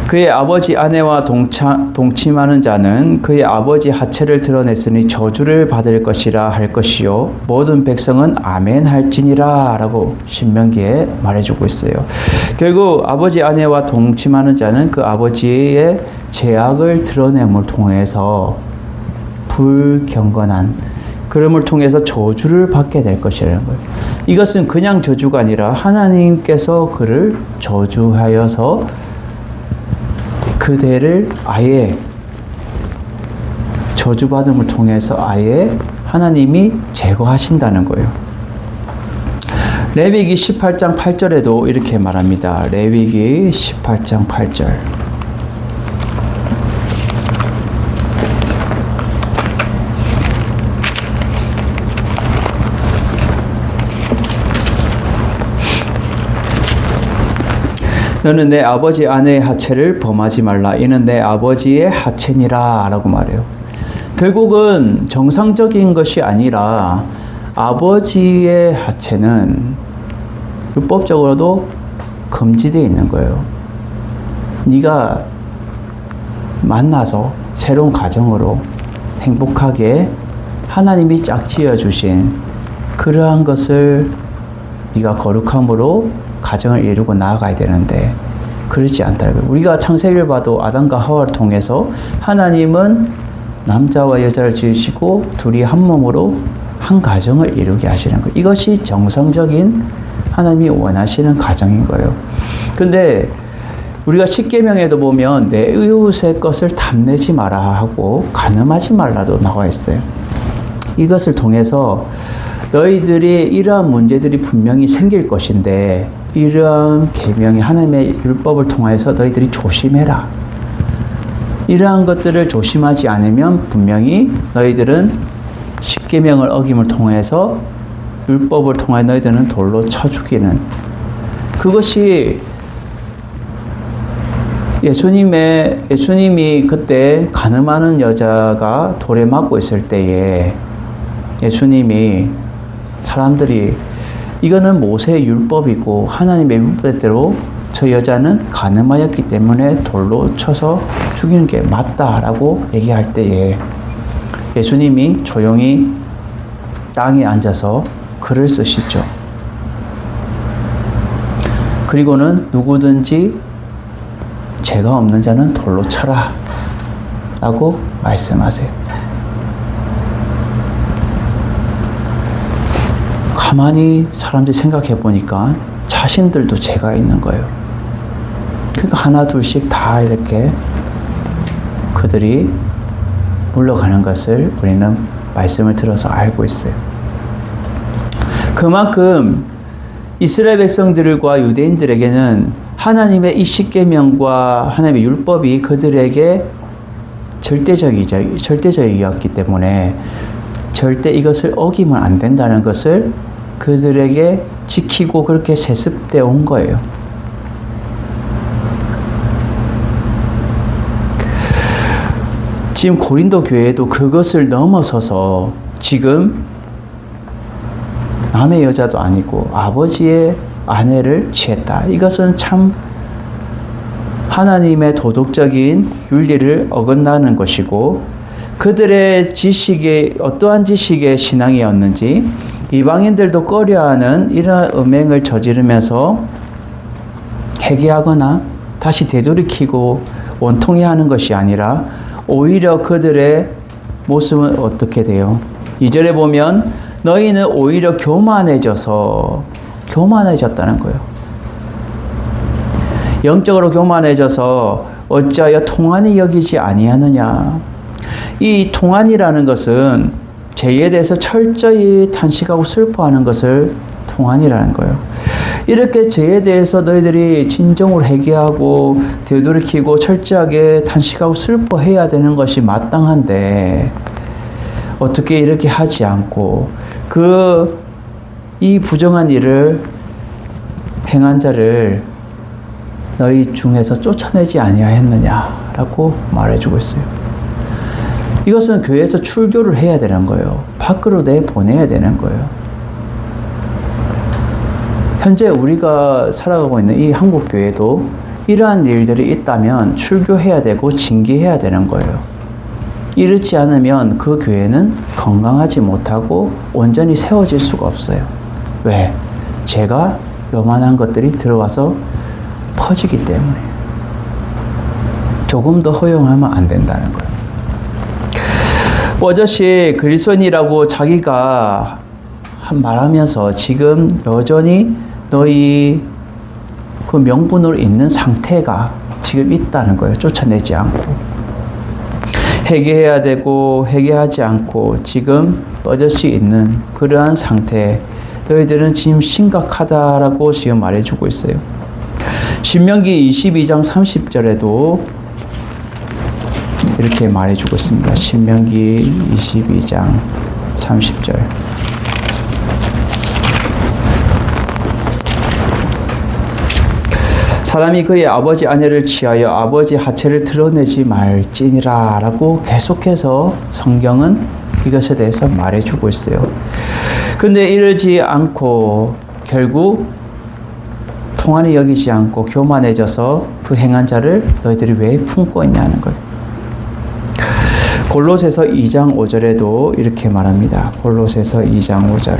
그의 아버지 아내와 동침하는 자는 그의 아버지 하체를 드러냈으니 저주를 받을 것이라 할 것이요 모든 백성은 아멘 할지니라 라고 신명기에 말해주고 있어요. 결국 아버지 아내와 동침하는 자는 그 아버지의 죄악을 드러냄을 통해서 불경건한 그럼을 통해서 저주를 받게 될 것이라는 거예요. 이것은 그냥 저주가 아니라 하나님께서 그를 저주하여서 그대를 아예 저주받음을 통해서 아예 하나님이 제거하신다는 거예요. 레위기 18장 8절에도 이렇게 말합니다. 레위기 18장 8절. 너는 내 아버지 아내의 하체를 범하지 말라. 이는 내 아버지의 하체니라 라고 말해요. 결국은 정상적인 것이 아니라 아버지의 하체는 율법적으로도 금지되어 있는 거예요. 네가 만나서 새로운 가정으로 행복하게 하나님이 짝지어 주신 그러한 것을 네가 거룩함으로 가정을 이루고 나아가야 되는데 그렇지 않다는 거예요. 우리가 창세기를 봐도 아담과 하와를 통해서 하나님은 남자와 여자를 지으시고 둘이 한 몸으로 한 가정을 이루게 하시는 거예요. 이것이 정상적인 하나님이 원하시는 가정인 거예요. 근데 우리가 십계명에도 보면 내 이웃의 것을 탐내지 마라 하고 간음하지 말라도 나와 있어요. 이것을 통해서 너희들이 이러한 문제들이 분명히 생길 것인데 이러한 계명이 하나님의 율법을 통해서 너희들이 조심해라. 이러한 것들을 조심하지 않으면 분명히 너희들은 십계명을 어김을 통해서 율법을 통해 너희들은 돌로 쳐 죽이는 그것이 예수님이 그때 간음하는 여자가 돌에 맞고 있을 때에 예수님이 사람들이 이거는 모세의 율법이고 하나님의 율법대로 저 여자는 간음하였기 때문에 돌로 쳐서 죽이는 게 맞다라고 얘기할 때에 예수님이 조용히 땅에 앉아서 글을 쓰시죠. 그리고는 누구든지 죄가 없는 자는 돌로 쳐라 라고 말씀하세요. 가만히 사람들이 생각해 보니까 자신들도 죄가 있는 거예요. 그러니까 하나 둘씩 다 이렇게 그들이 물러가는 것을 우리는 말씀을 들어서 알고 있어요. 그만큼 이스라엘 백성들과 유대인들에게는 하나님의 이 십계명과 하나님의 율법이 그들에게 절대적이었기 때문에 절대 이것을 어기면 안 된다는 것을 그들에게 지키고 그렇게 세습되어 온 거예요. 지금 고린도 교회도 그것을 넘어서서 지금 남의 여자도 아니고 아버지의 아내를 취했다. 이것은 참 하나님의 도덕적인 윤리를 어긋나는 것이고 그들의 지식이 어떠한 지식의 신앙이었는지 이방인들도 꺼려하는 이러한 음행을 저지르면서 회개하거나 다시 되돌이키고 원통해 하는 것이 아니라 오히려 그들의 모습은 어떻게 돼요? 2절에 보면 너희는 오히려 교만해졌다는 거예요. 영적으로 교만해져서 어찌하여 통한이 여기지 아니하느냐. 이 통한이라는 것은 죄에 대해서 철저히 탄식하고 슬퍼하는 것을 통한이라는 거예요. 이렇게 죄에 대해서 너희들이 진정으로 회개하고 되돌이키고 철저하게 탄식하고 슬퍼해야 되는 것이 마땅한데 어떻게 이렇게 하지 않고 이 부정한 일을 행한 자를 너희 중에서 쫓아내지 아니하였느냐라고 말해주고 있어요. 이것은 교회에서 출교를 해야 되는 거예요. 밖으로 내보내야 되는 거예요. 현재 우리가 살아가고 있는 이 한국교회도 이러한 일들이 있다면 출교해야 되고 징계해야 되는 거예요. 이렇지 않으면 그 교회는 건강하지 못하고 온전히 세워질 수가 없어요. 왜? 죄가 요만한 것들이 들어와서 퍼지기 때문에 조금 더 허용하면 안 된다는 거예요. 버젓이 그리스도인이라고 자기가 말하면서 지금 여전히 너희 그 명분으로 있는 상태가 지금 있다는 거예요. 쫓아내지 않고 회개해야 되고 회개하지 않고 지금 버젓이 있는 그러한 상태. 너희들은 지금 심각하다라고 지금 말해주고 있어요. 신명기 22장 30절에도 이렇게 말해주고 있습니다. 신명기 22장 30절. 사람이 그의 아버지 아내를 취하여 아버지 하체를 드러내지 말지니라 라고 계속해서 성경은 이것에 대해서 말해주고 있어요. 근데 이러지 않고 결국 통한이 여기지 않고 교만해져서 그 행한 자를 너희들이 왜 품고 있냐는 거예요. 골로새서 2장 5절에도 이렇게 말합니다. 골로새서 2장 5절.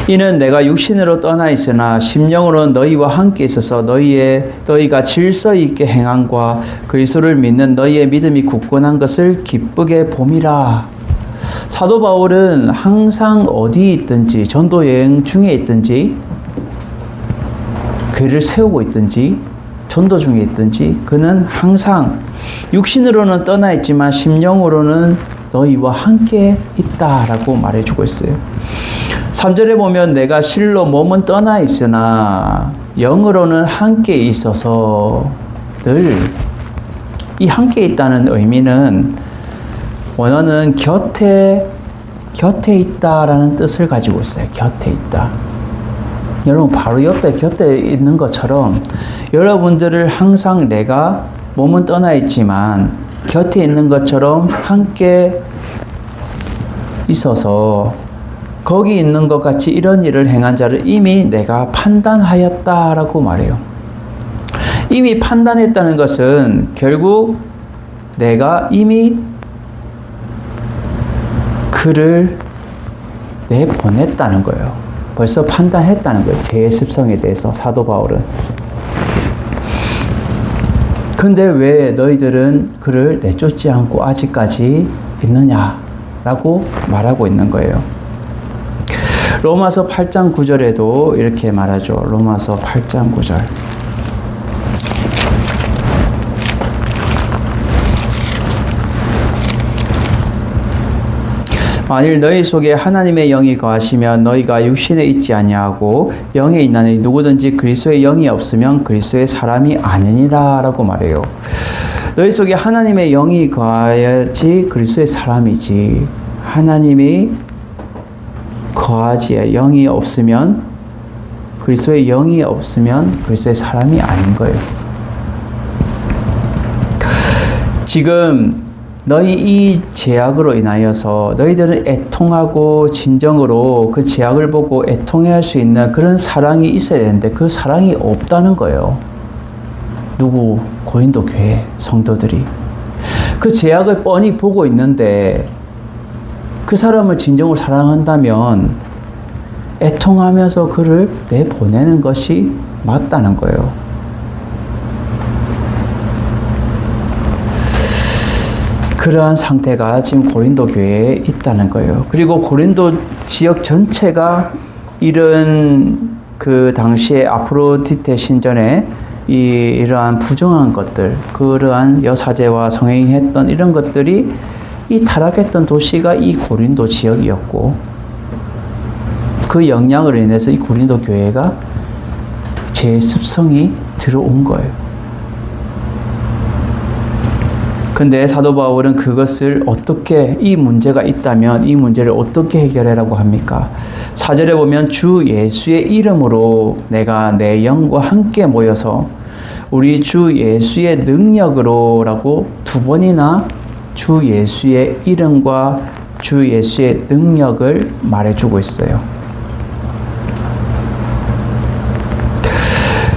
이는 내가 육신으로 떠나 있으나 심령으로는 너희와 함께 있어서 너희가 질서 있게 행함과 그리스도를 믿는 너희의 믿음이 굳건한 것을 기쁘게 봄이라. 사도 바울은 항상 어디 있든지 전도 여행 중에 있든지 교회를 세우고 있든지 전도 중에 있든지 그는 항상 육신으로는 떠나 있지만 심령으로는 너희와 함께 있다라고 말해주고 있어요. 3절에 보면 내가 실로 몸은 떠나 있으나 영으로는 함께 있어서 늘 이 함께 있다는 의미는 원어는 곁에 있다라는 뜻을 가지고 있어요. 곁에 있다. 여러분 바로 옆에 곁에 있는 것처럼 여러분들을 항상 내가 몸은 떠나 있지만 곁에 있는 것처럼 함께 있어서 거기 있는 것 같이 이런 일을 행한 자를 이미 내가 판단하였다라고 말해요. 이미 판단했다는 것은 결국 내가 이미 그를 내보냈다는 거예요. 벌써 판단했다는 거예요. 죄의 습성에 대해서 사도 바울은. 근데 왜 너희들은 그를 내쫓지 않고 아직까지 있느냐라고 말하고 있는 거예요. 로마서 8장 9절에도 이렇게 말하죠. 로마서 8장 9절. 만일 너희 속에 하나님의 영이 거하시면 너희가 육신에 있지 아니하고 영에 있나니 누구든지 그리스도의 영이 없으면 그리스도의 사람이 아니니라 라고 말해요. 너희 속에 하나님의 영이 거하야지 그리스도의 사람이지, 하나님이 거하지 영이 없으면, 그리스도의 영이 없으면 그리스도의 사람이 아닌 거예요. 지금 너희 이 제약으로 인하여서 너희들은 애통하고 진정으로 그 제약을 보고 애통해야 할 수 있는 그런 사랑이 있어야 되는데 그 사랑이 없다는 거예요. 누구? 고린도 교회 성도들이. 그 제약을 뻔히 보고 있는데 그 사람을 진정으로 사랑한다면 애통하면서 그를 내보내는 것이 맞다는 거예요. 그러한 상태가 지금 고린도 교회에 있다는 거예요. 그리고 고린도 지역 전체가 이런 그 당시에 아프로디테 신전에 이러한 부정한 것들, 그러한 여사제와 성행했던 이런 것들이 이 타락했던 도시가 이 고린도 지역이었고, 그 영향으로 인해서 이 고린도 교회가 죄습성이 들어온 거예요. 근데 사도 바울은 그것을 어떻게, 이 문제가 있다면 이 문제를 어떻게 해결하라고 합니까? 4절에 보면 주 예수의 이름으로 내가 내 영과 함께 모여서 우리 주 예수의 능력으로 라고 두 번이나 주 예수의 이름과 주 예수의 능력을 말해주고 있어요.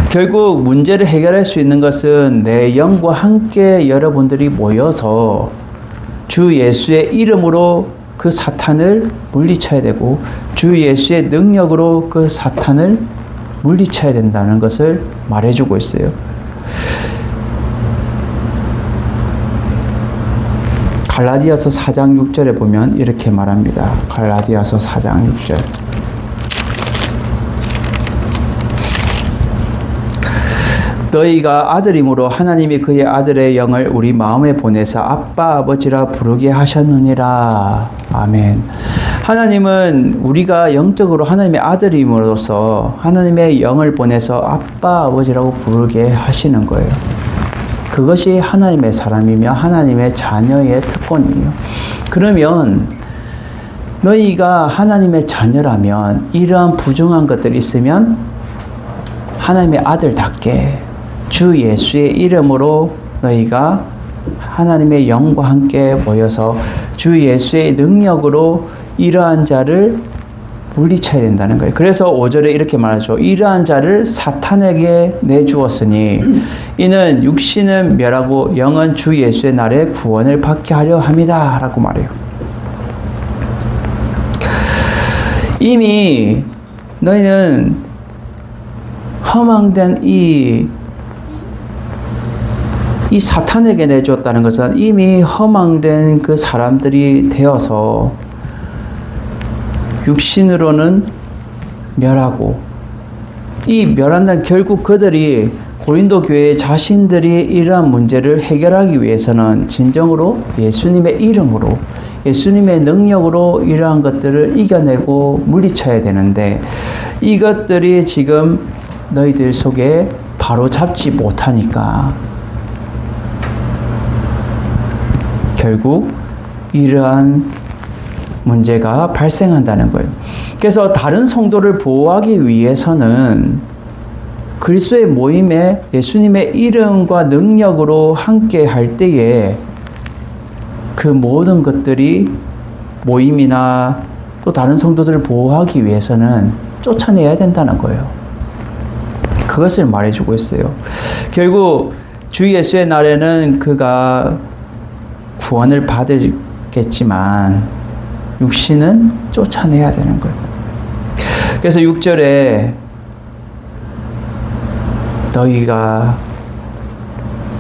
결국 문제를 해결할 수 있는 것은 내 영과 함께 여러분들이 모여서 주 예수의 이름으로 그 사탄을 물리쳐야 되고 주 예수의 능력으로 그 사탄을 물리쳐야 된다는 것을 말해주고 있어요. 갈라디아서 4장 6절에 보면 이렇게 말합니다. 갈라디아서 4장 6절. 너희가 아들이므로 하나님이 그의 아들의 영을 우리 마음에 보내사 아빠 아버지라 부르게 하셨느니라. 아멘. 하나님은 우리가 영적으로 하나님의 아들임으로써 하나님의 영을 보내서 아빠 아버지라고 부르게 하시는 거예요. 그것이 하나님의 사람이며 하나님의 자녀의 특권이에요. 그러면 너희가 하나님의 자녀라면 이러한 부정한 것들이 있으면 하나님의 아들답게 주 예수의 이름으로 너희가 하나님의 영과 함께 모여서 주 예수의 능력으로 이러한 자를 물리쳐야 된다는 거예요. 그래서 5절에 이렇게 말하죠. 이러한 자를 사탄에게 내주었으니 이는 육신은 멸하고 영은 주 예수의 날에 구원을 받게 하려 함이다 라고 말해요. 이미 너희는 허망된 이 사탄에게 내주었다는 것은 이미 허망된 그 사람들이 되어서 육신으로는 멸하고, 이 멸한다는 결국 그들이 고린도 교회 자신들이 이러한 문제를 해결하기 위해서는 진정으로 예수님의 이름으로 예수님의 능력으로 이러한 것들을 이겨내고 물리쳐야 되는데 이것들이 지금 너희들 속에 바로 잡지 못하니까 결국 이러한 문제가 발생한다는 거예요. 그래서 다른 성도를 보호하기 위해서는 그리스도의 모임에 예수님의 이름과 능력으로 함께 할 때에 그 모든 것들이 모임이나 또 다른 성도들을 보호하기 위해서는 쫓아내야 된다는 거예요. 그것을 말해주고 있어요. 결국 주 예수의 날에는 그가 구원을 받겠지만 육신은 쫓아내야 되는 거예요. 그래서 6절에 너희가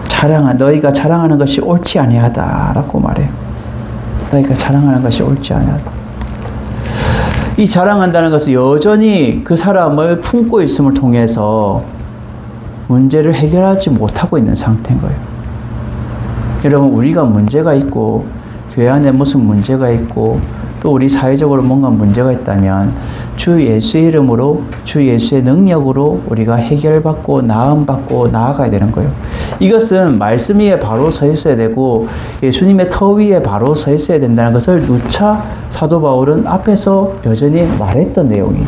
자랑하는 것이 옳지 아니하다라고 말해요. 너희가 자랑하는 것이 옳지 아니하다. 이 자랑한다는 것은 여전히 그 사람을 품고 있음을 통해서 문제를 해결하지 못하고 있는 상태인 거예요. 여러분, 우리가 문제가 있고 교회 안에 무슨 문제가 있고 또 우리 사회적으로 뭔가 문제가 있다면 주 예수의 이름으로, 주 예수의 능력으로 우리가 해결받고 나음받고 나아가야 되는 거예요. 이것은 말씀 위에 바로 서 있어야 되고 예수님의 터 위에 바로 서 있어야 된다는 것을 누차 사도 바울은 앞에서 여전히 말했던 내용이.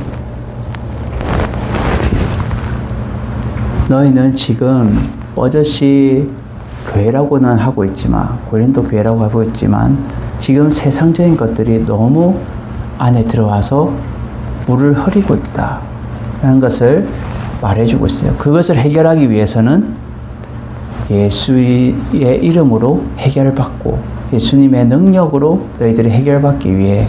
너희는 지금 버젓이 교회라고는 하고 있지만, 고린도 교회라고 하고 있지만 지금 세상적인 것들이 너무 안에 들어와서 물을 흐리고 있다 라는 것을 말해주고 있어요. 그것을 해결하기 위해서는 예수의 이름으로 해결받고 예수님의 능력으로 너희들이 해결받기 위해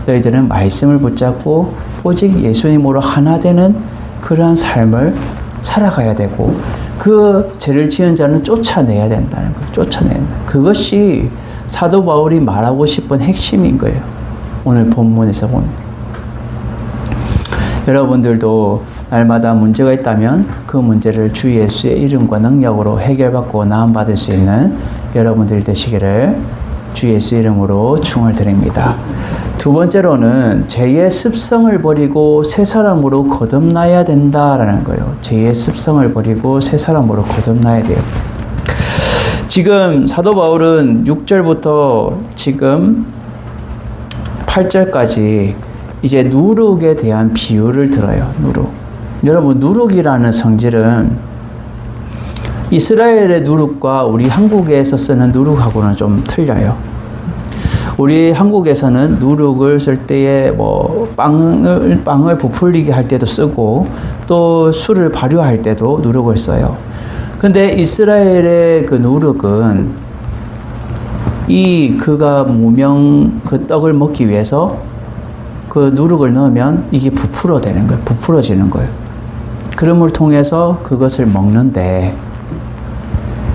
너희들은 말씀을 붙잡고 오직 예수님으로 하나 되는 그러한 삶을 살아가야 되고, 그 죄를 지은 자는 쫓아내야 된다는 거예요. 쫓아낸다. 그것이 사도 바울이 말하고 싶은 핵심인 거예요. 오늘 본문에서 보면. 여러분들도 날마다 문제가 있다면 그 문제를 주 예수의 이름과 능력으로 해결받고 나음받을 수 있는 여러분들이 되시기를 주 예수 이름으로 축원드립니다. 두 번째로는 죄의 습성을 버리고 새 사람으로 거듭나야 된다라는 거예요. 죄의 습성을 버리고 새 사람으로 거듭나야 돼요. 지금 사도 바울은 6절부터 지금 8절까지 이제 누룩에 대한 비유를 들어요. 누룩. 여러분, 누룩이라는 성질은 이스라엘의 누룩과 우리 한국에서 쓰는 누룩하고는 좀 틀려요. 우리 한국에서는 누룩을 쓸 때에 뭐 빵을 부풀리게 할 때도 쓰고 또 술을 발효할 때도 누룩을 써요. 근데 이스라엘의 그 누룩은 그가 무명 그 떡을 먹기 위해서 그 누룩을 넣으면 이게 부풀어지는 거예요. 그럼을 통해서 그것을 먹는데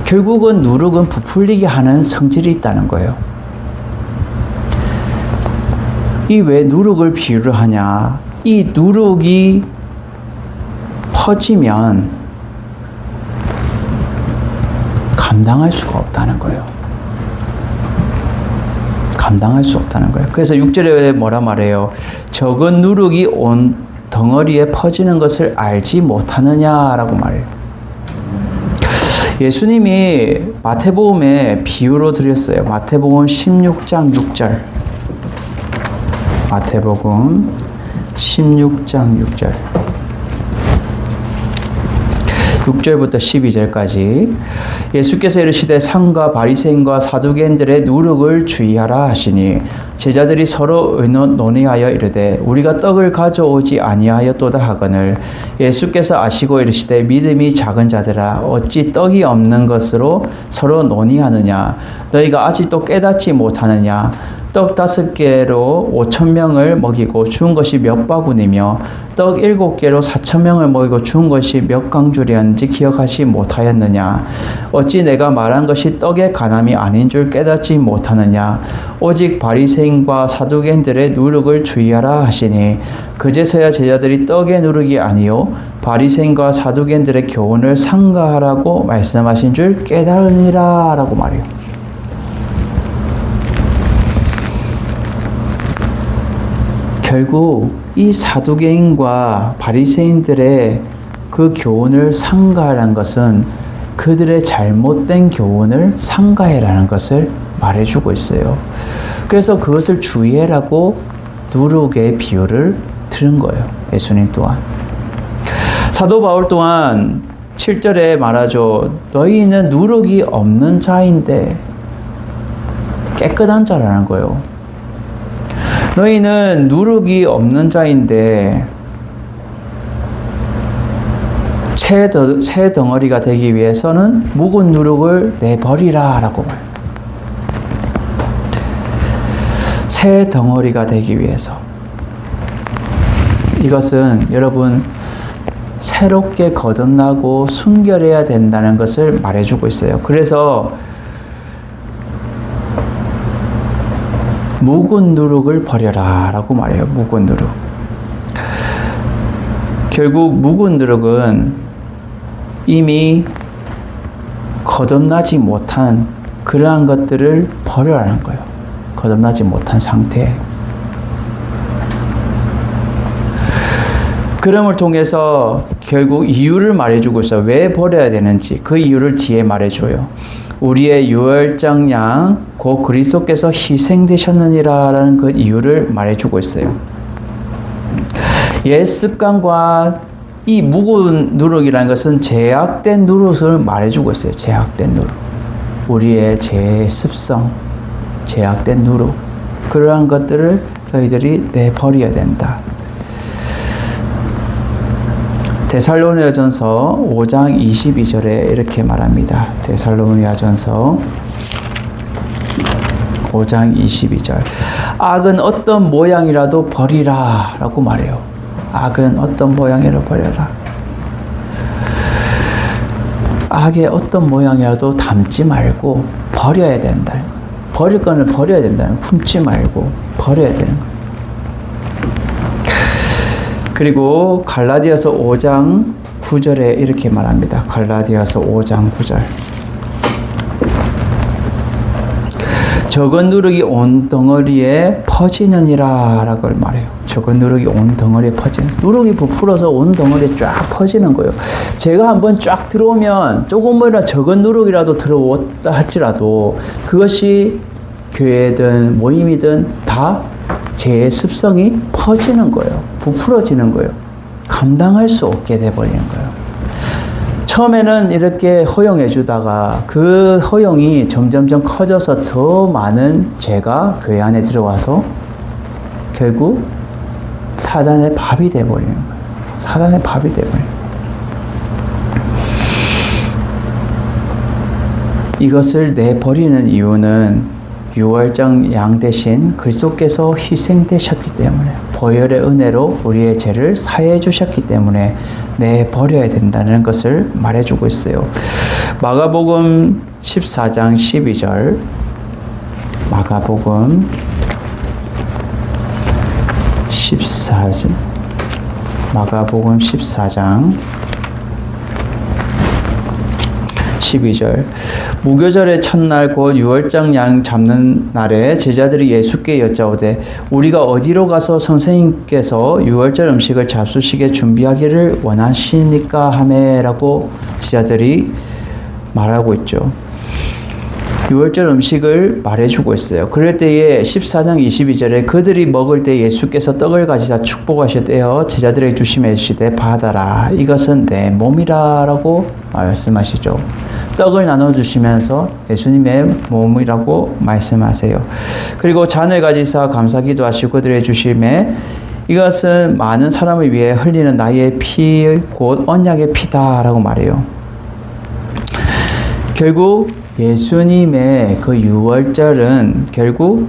결국은 누룩은 부풀리게 하는 성질이 있다는 거예요. 이 왜 누룩을 비유를 하냐? 이 누룩이 퍼지면 감당할 수가 없다는 거예요. 감당할 수 없다는 거예요. 그래서 6절에 뭐라 말해요? 적은 누룩이 온 덩어리에 퍼지는 것을 알지 못하느냐라고 말해요. 예수님이 마태복음에 비유로 드렸어요. 마태복음 16장 6절. 마태복음 16장 6절. 6절부터 12절까지 예수께서 이르시되 상과 바리새인과 사두개인들의 누룩을 주의하라 하시니 제자들이 서로 논의하여 이르되 우리가 떡을 가져오지 아니하였도다 하거늘 예수께서 아시고 이르시되 믿음이 작은 자들아 어찌 떡이 없는 것으로 서로 논의하느냐 너희가 아직도 깨닫지 못하느냐 떡 5개로 5,000명을 먹이고 주운 것이 몇 바구니며 떡 7개로 4,000명을 먹이고 주운 것이 몇 강줄이었는지 기억하지 못하였느냐 어찌 내가 말한 것이 떡의 간함이 아닌 줄 깨닫지 못하느냐 오직 바리새인과 사두개인들의 누룩을 주의하라 하시니 그제서야 제자들이 떡의 누룩이 아니요 바리새인과 사두개인들의 교훈을 삼가하라고 말씀하신 줄 깨달으니라 라고 말해요. 결국 이 사두개인과 바리새인들의 그 교훈을 삼가하라는 것은 그들의 잘못된 교훈을 삼가해라는 것을 말해주고 있어요. 그래서 그것을 주의해라고 누룩의 비유를 들은 거예요. 예수님 또한. 사도 바울 또한 7절에 말하죠. 너희는 누룩이 없는 자인데 깨끗한 자라는 거예요. 너희는 누룩이 없는 자인데 새 덩어리가 되기 위해서는 묵은 누룩을 내버리라 라고 말해요. 새 덩어리가 되기 위해서. 이것은 여러분 새롭게 거듭나고 순결해야 된다는 것을 말해주고 있어요. 그래서 묵은 누룩을 버려라 라고 말해요. 묵은 누룩. 결국 묵은 누룩은 이미 거듭나지 못한 그러한 것들을 버려라는 거예요. 거듭나지 못한 상태. 그럼을 통해서 결국 이유를 말해주고 있어요. 왜 버려야 되는지 그 이유를 뒤에 말해줘요. 우리의 유월장 양 곧 그리스도께서 희생되셨느니라라는 그 이유를 말해주고 있어요. 옛 습관과 이 무거운 누룩이라는 것은 제약된 누룩을 말해주고 있어요. 제약된 누룩. 우리의 죄의 습성, 제약된 누룩. 그러한 것들을 너희들이 내버려야 된다. 데살로니가전서 5장 22절에 이렇게 말합니다. 데살로니가전서 5장 22절. 악은 어떤 모양이라도 버리라 라고 말해요. 악은 어떤 모양이라도 버려라. 악의 어떤 모양이라도 담지 말고 버려야 된다. 버릴 거는 버려야 된다. 품지 말고 버려야 되는 거예요. 그리고 갈라디아서 5장 9절에 이렇게 말합니다. 갈라디아서 5장 9절. 적은 누룩이 온 덩어리에 퍼지느니라 라고 말해요. 적은 누룩이 온 덩어리에 퍼지는. 누룩이 부풀어서 온 덩어리에 쫙 퍼지는 거예요. 제가 한번 쫙 들어오면 조금이라도 적은 누룩이라도 들어왔다 할지라도 그것이 교회든 모임이든 다 제 습성이 퍼지는 거예요. 부풀어지는 거예요. 감당할 수 없게 돼버리는 거예요. 처음에는 이렇게 허용해 주다가 그 허용이 점점점 커져서 더 많은 죄가 교회 안에 들어와서 결국 사단의 밥이 돼버리는 거예요. 사단의 밥이 돼버리는 거예요. 이것을 내버리는 이유는 유월장 양 대신 그리스도께서 희생되셨기 때문에 보혈의 은혜로 우리의 죄를 사해 주셨기 때문에 내버려야 된다는 것을 말해주고 있어요. 마가복음 14장 12절. 마가복음 14장. 마가복음 14장 12절. 무교절의 첫날 곧 유월장 양 잡는 날에 제자들이 예수께 여짜오되 우리가 어디로 가서 선생님께서 유월절 음식을 잡수시게 준비하기를 원하시니까 하매라고 제자들이 말하고 있죠. 유월절 음식을 말해주고 있어요. 그럴 때에 14장 22절에 그들이 먹을 때 예수께서 떡을 가지사 축복하실 때여 제자들에게 주시매 이르시되 받아라 이것은 내 몸이라 라고 말씀하시죠. 떡을 나눠주시면서 예수님의 몸이라고 말씀하세요. 그리고 잔을 가지사 감사기도 하시고 그들에게 주시매 이것은 많은 사람을 위해 흘리는 나의 피 곧 언약의 피다 라고 말해요. 결국 예수님의 그 유월절은 결국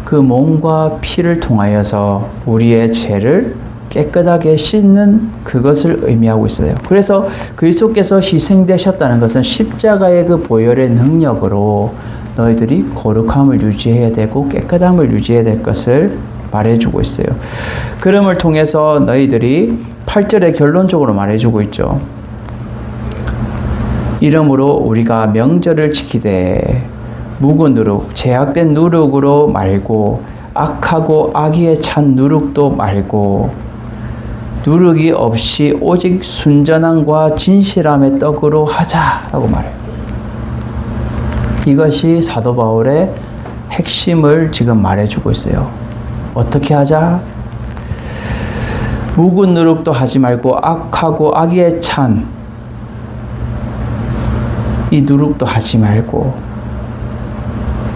그 몸과 피를 통하여서 우리의 죄를 깨끗하게 씻는 그것을 의미하고 있어요. 그래서 그리스도께서 희생되셨다는 것은 십자가의 그 보혈의 능력으로 너희들이 거룩함을 유지해야 되고 깨끗함을 유지해야 될 것을 말해주고 있어요. 그럼을 통해서 너희들이 8절에 결론적으로 말해주고 있죠. 이러므로 우리가 명절을 지키되 묵은 누룩, 제약된 누룩으로 말고 악하고 악의에 찬 누룩도 말고 누룩이 없이 오직 순전함과 진실함의 떡으로 하자라고 말해요. 이것이 사도 바울의 핵심을 지금 말해주고 있어요. 어떻게 하자? 묵은 누룩도 하지 말고 악하고 악의에 찬 이 누룩도 하지 말고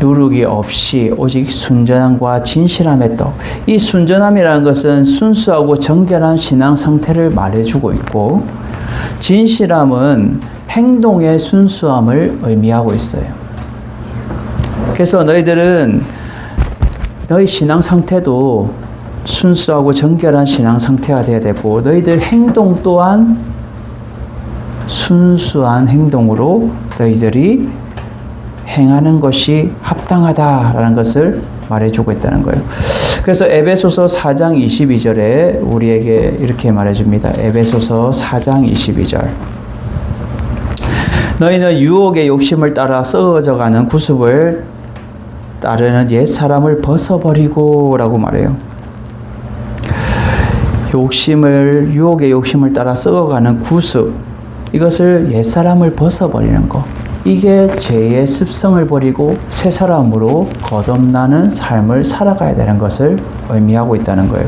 누룩이 없이 오직 순전함과 진실함의 떡. 이 순전함이라는 것은 순수하고 정결한 신앙 상태를 말해주고 있고 진실함은 행동의 순수함을 의미하고 있어요. 그래서 너희들은 너희 신앙 상태도 순수하고 정결한 신앙 상태가 되어야 되고 너희들 행동 또한 순수한 행동으로 너희들이 행하는 것이 합당하다라는 것을 말해주고 있다는 거예요. 그래서 에베소서 4장 22절에 우리에게 이렇게 말해줍니다. 에베소서 4장 22절. 너희는 유혹의 욕심을 따라 썩어져가는 구습을 따르는 옛 사람을 벗어버리고 라고 말해요. 유혹의 욕심을 따라 썩어가는 구습, 이것을 옛사람을 벗어버리는 것, 이게 죄의 습성을 버리고 새 사람으로 거듭나는 삶을 살아가야 되는 것을 의미하고 있다는 거예요.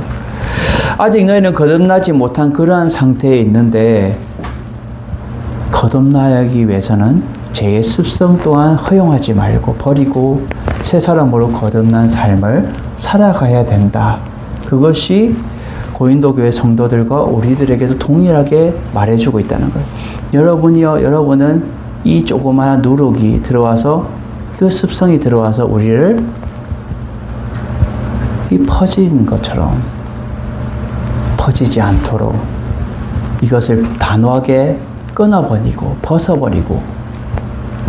아직 너희는 거듭나지 못한 그러한 상태에 있는데, 거듭나기 위해서는 죄의 습성 또한 허용하지 말고 버리고 새 사람으로 거듭난 삶을 살아가야 된다. 그것이 고린도 교회 성도들과 우리들에게도 동일하게 말해주고 있다는 거예요. 여러분은 이 조그마한 누룩이 들어와서, 그 습성이 들어와서 우리를 이 퍼진 것처럼 퍼지지 않도록 이것을 단호하게 끊어버리고 벗어버리고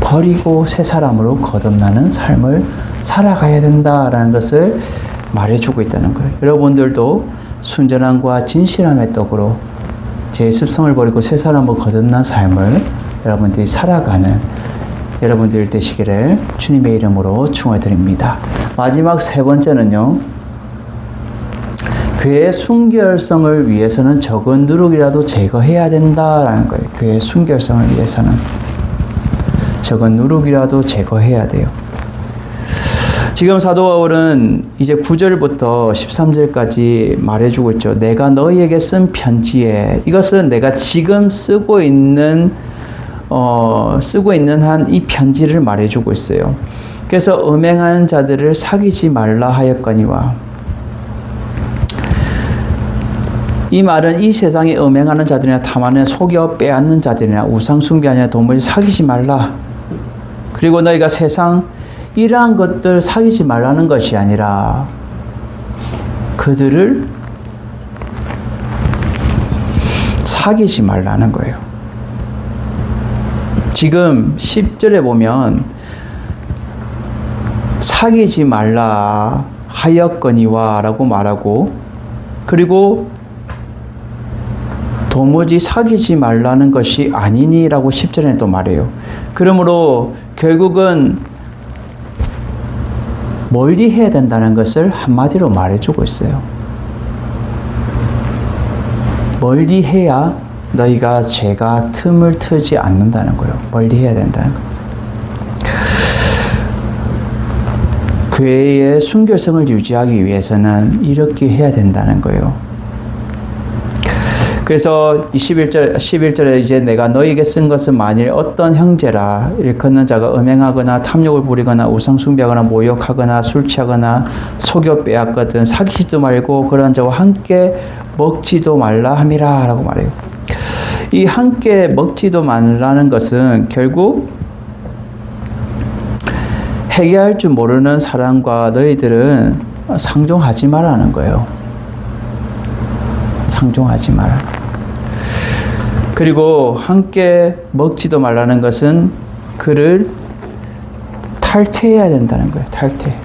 버리고 새 사람으로 거듭나는 삶을 살아가야 된다라는 것을 말해주고 있다는 거예요. 여러분들도 순전함과 진실함의 떡으로 제 습성을 버리고 새 사람으로 거듭난 삶을 여러분들이 살아가는 여러분들 되시기를 주님의 이름으로 축원드립니다. 마지막 세 번째는요, 교회의 순결성을 위해서는 적은 누룩이라도 제거해야 된다라는 거예요. 교회의 순결성을 위해서는 적은 누룩이라도 제거해야 돼요. 지금 사도 바울은 이제 9절부터 13절까지 말해주고 있죠. 내가 너희에게 쓴 편지에, 이것은 내가 지금 쓰고 있는 한 이 편지를 말해주고 있어요. 그래서 음행하는 자들을 사귀지 말라 하였거니와, 이 말은 이 세상에 음행하는 자들이나 탐하는 속여 빼앗는 자들이나 우상 숭배하냐 도무지 사귀지 말라. 그리고 너희가 세상 이러한 것들 사귀지 말라는 것이 아니라 그들을 사귀지 말라는 거예요. 지금 10절에 보면 사귀지 말라 하였거니와 라고 말하고, 그리고 도무지 사귀지 말라는 것이 아니니 라고 10절에 또 말해요. 그러므로 결국은 멀리 해야 된다는 것을 한마디로 말해주고 있어요. 멀리 해야 너희가 죄가 틈을 트지 않는다는 거예요. 멀리 해야 된다는 거예요. 교회의 순결성을 유지하기 위해서는 이렇게 해야 된다는 거예요. 그래서 11절에 이제 내가 너희에게 쓴 것은 만일 어떤 형제라 일컫는 자가 음행하거나 탐욕을 부리거나 우상 숭배하거나 모욕하거나 술 취하거나 속여 빼앗거든 사귀지도 말고 그런 자와 함께 먹지도 말라 함이라 라고 말해요. 이 함께 먹지도 말라는 것은 결국 회개할 줄 모르는 사람과 너희들은 상종하지 말라는 거예요. 상종하지 마라. 그리고 함께 먹지도 말라는 것은 그를 탈퇴해야 된다는 거예요. 탈퇴.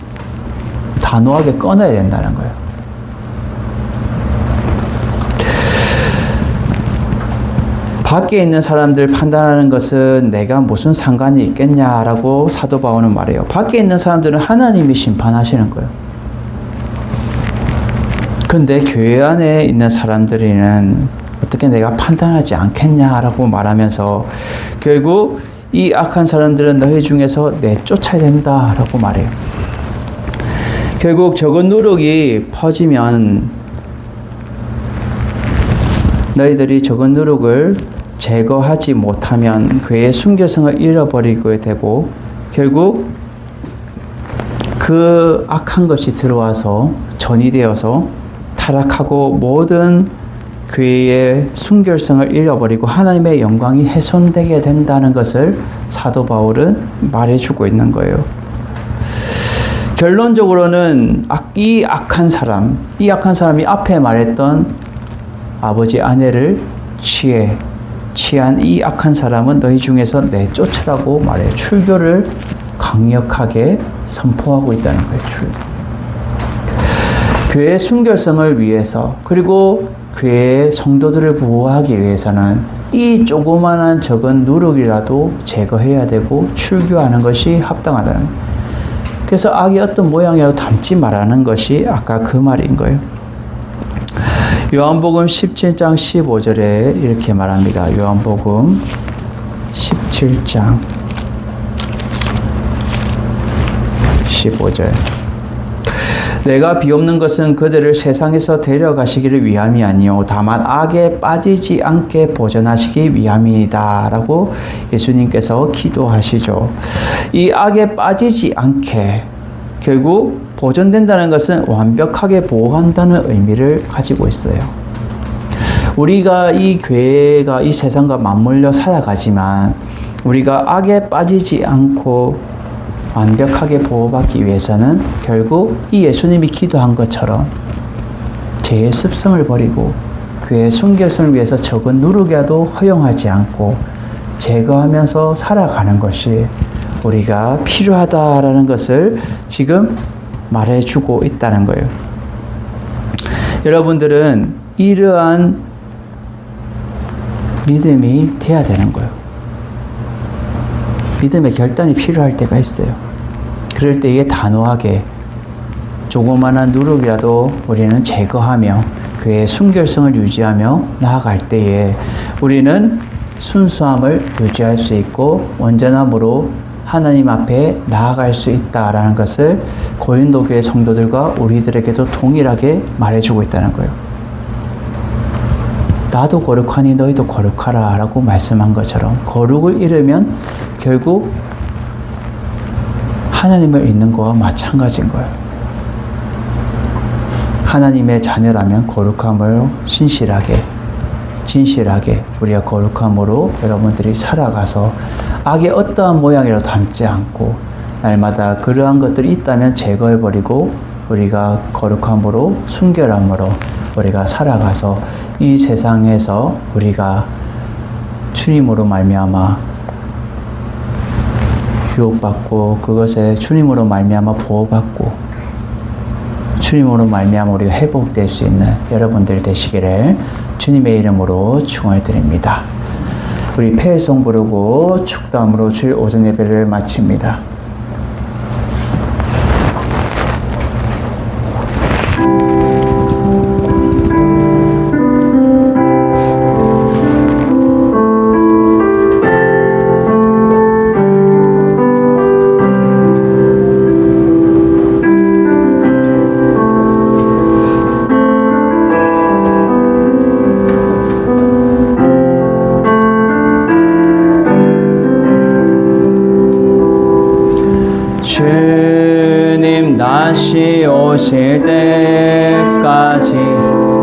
단호하게 끊어야 된다는 거예요. 밖에 있는 사람들 판단하는 것은 내가 무슨 상관이 있겠냐라고 사도 바울은 말해요. 밖에 있는 사람들은 하나님이 심판하시는 거예요. 근데 교회 안에 있는 사람들은 어떻게 내가 판단하지 않겠냐라고 말하면서 결국 이 악한 사람들은 너희 중에서 내쫓아야 된다라고 말해요. 결국 적은 누룩이 퍼지면 너희들이 적은 누룩을 제거하지 못하면 교회의 순결성을 잃어버리게 되고 결국 그 악한 것이 들어와서 전이 되어서 타락하고 모든 교회의 순결성을 잃어버리고 하나님의 영광이 훼손되게 된다는 것을 사도 바울은 말해주고 있는 거예요. 결론적으로는 이 악한 사람이 앞에 말했던 아버지 아내를 취한 이 악한 사람은 너희 중에서 내쫓으라고 말해요. 출교를 강력하게 선포하고 있다는 거예요. 교회의 순결성을 위해서 그리고 교회의 성도들을 보호하기 위해서는 이 조그만한 적은 누룩이라도 제거해야 되고 출교하는 것이 합당하다는 거예요. 그래서 악이 어떤 모양이라도 담지 말라는 것이 아까 그 말인 거예요. 요한복음 17장 15절에 이렇게 말합니다. 요한복음 17장 15절. 내가 비옵는 것은 그들을 세상에서 데려가시기를 위함이 아니요 다만 악에 빠지지 않게 보존하시기 위함이다 라고 예수님께서 기도하시죠. 이 악에 빠지지 않게, 결국 보존된다는 것은 완벽하게 보호한다는 의미를 가지고 있어요. 우리가 이 교회가 이 세상과 맞물려 살아가지만 우리가 악에 빠지지 않고 완벽하게 보호받기 위해서는 결국 이 예수님이 기도한 것처럼 죄의 습성을 버리고 그의 순결성을 위해서 적은 누룩이라도 허용하지 않고 제거하면서 살아가는 것이 우리가 필요하다라는 것을 지금 말해주고 있다는 거예요. 여러분들은 이러한 믿음이 돼야 되는 거예요. 믿음의 결단이 필요할 때가 있어요. 그럴 때에 단호하게 조그마한 누룩이라도 우리는 제거하며 그의 순결성을 유지하며 나아갈 때에 우리는 순수함을 유지할 수 있고 온전함으로 하나님 앞에 나아갈 수 있다라는 것을 고린도 교회 성도들과 우리들에게도 동일하게 말해주고 있다는 거예요. 나도 거룩하니 너희도 거룩하라 라고 말씀한 것처럼 거룩을 잃으면 결국 하나님을 잃는 거와 마찬가지인 거예요. 하나님의 자녀라면 거룩함을 진실하게 우리가 거룩함으로 여러분들이 살아가서 악의 어떠한 모양이라도 담지 않고 날마다 그러한 것들이 있다면 제거해버리고 우리가 거룩함으로 순결함으로 우리가 살아가서 이 세상에서 우리가 주님으로 말미암아 유혹받고 그것에 주님으로 말미암아 보호받고 주님으로 말미암아 우리가 회복될 수 있는 여러분들 되시기를 주님의 이름으로 축원을 드립니다. 우리 폐송 부르고 축도함으로 주일 오전 예배를 마칩니다. 주님 다시 오실 때까지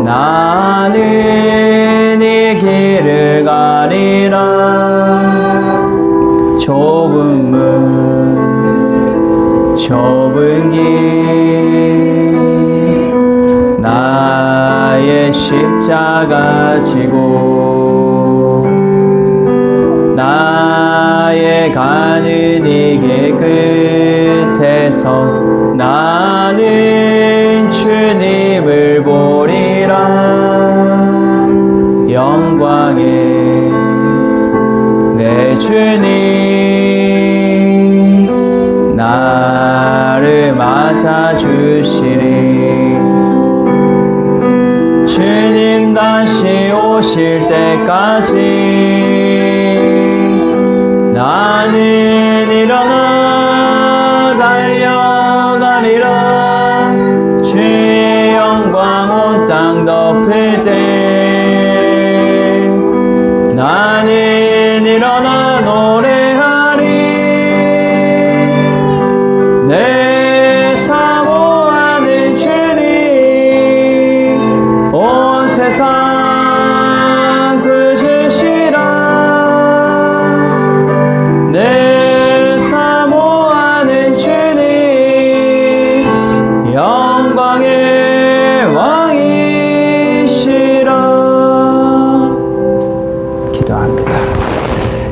나는 이 길을 가리라. 좁은 문 좁은 길 나의 십자가 지고 나의 가는 이 길 끝에서 나는 주님을 보리라. 영광의 내 주님 나를 맞아주시리. 주님 다시 오실 때까지 나는 일어나 달려가리라. 주의 영광 온 땅 덮을 때 나는 일어나 노래하리. 내 사모하는 주님 온 세상 그주시라. 내 사모하는 주님 영광의 왕이시라. 기도합니다.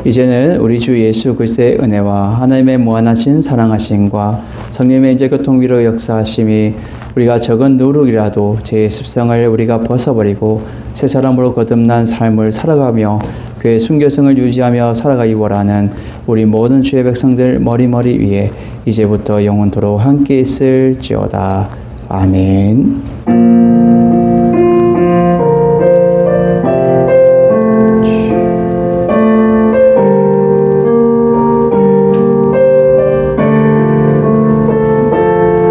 이제는 우리 주 예수 그리스도의 은혜와 하나님의 무한하신 사랑하심과 성령의 인재 교통 위로 역사하심이 우리가 적은 누룩이라도 죄의 습성을 우리가 벗어버리고 새 사람으로 거듭난 삶을 살아가며 그의 순결성을 유지하며 살아가기 원하는 우리 모든 주의 백성들 머리머리 위에 이제부터 영원토록 함께 있을지어다. 아멘.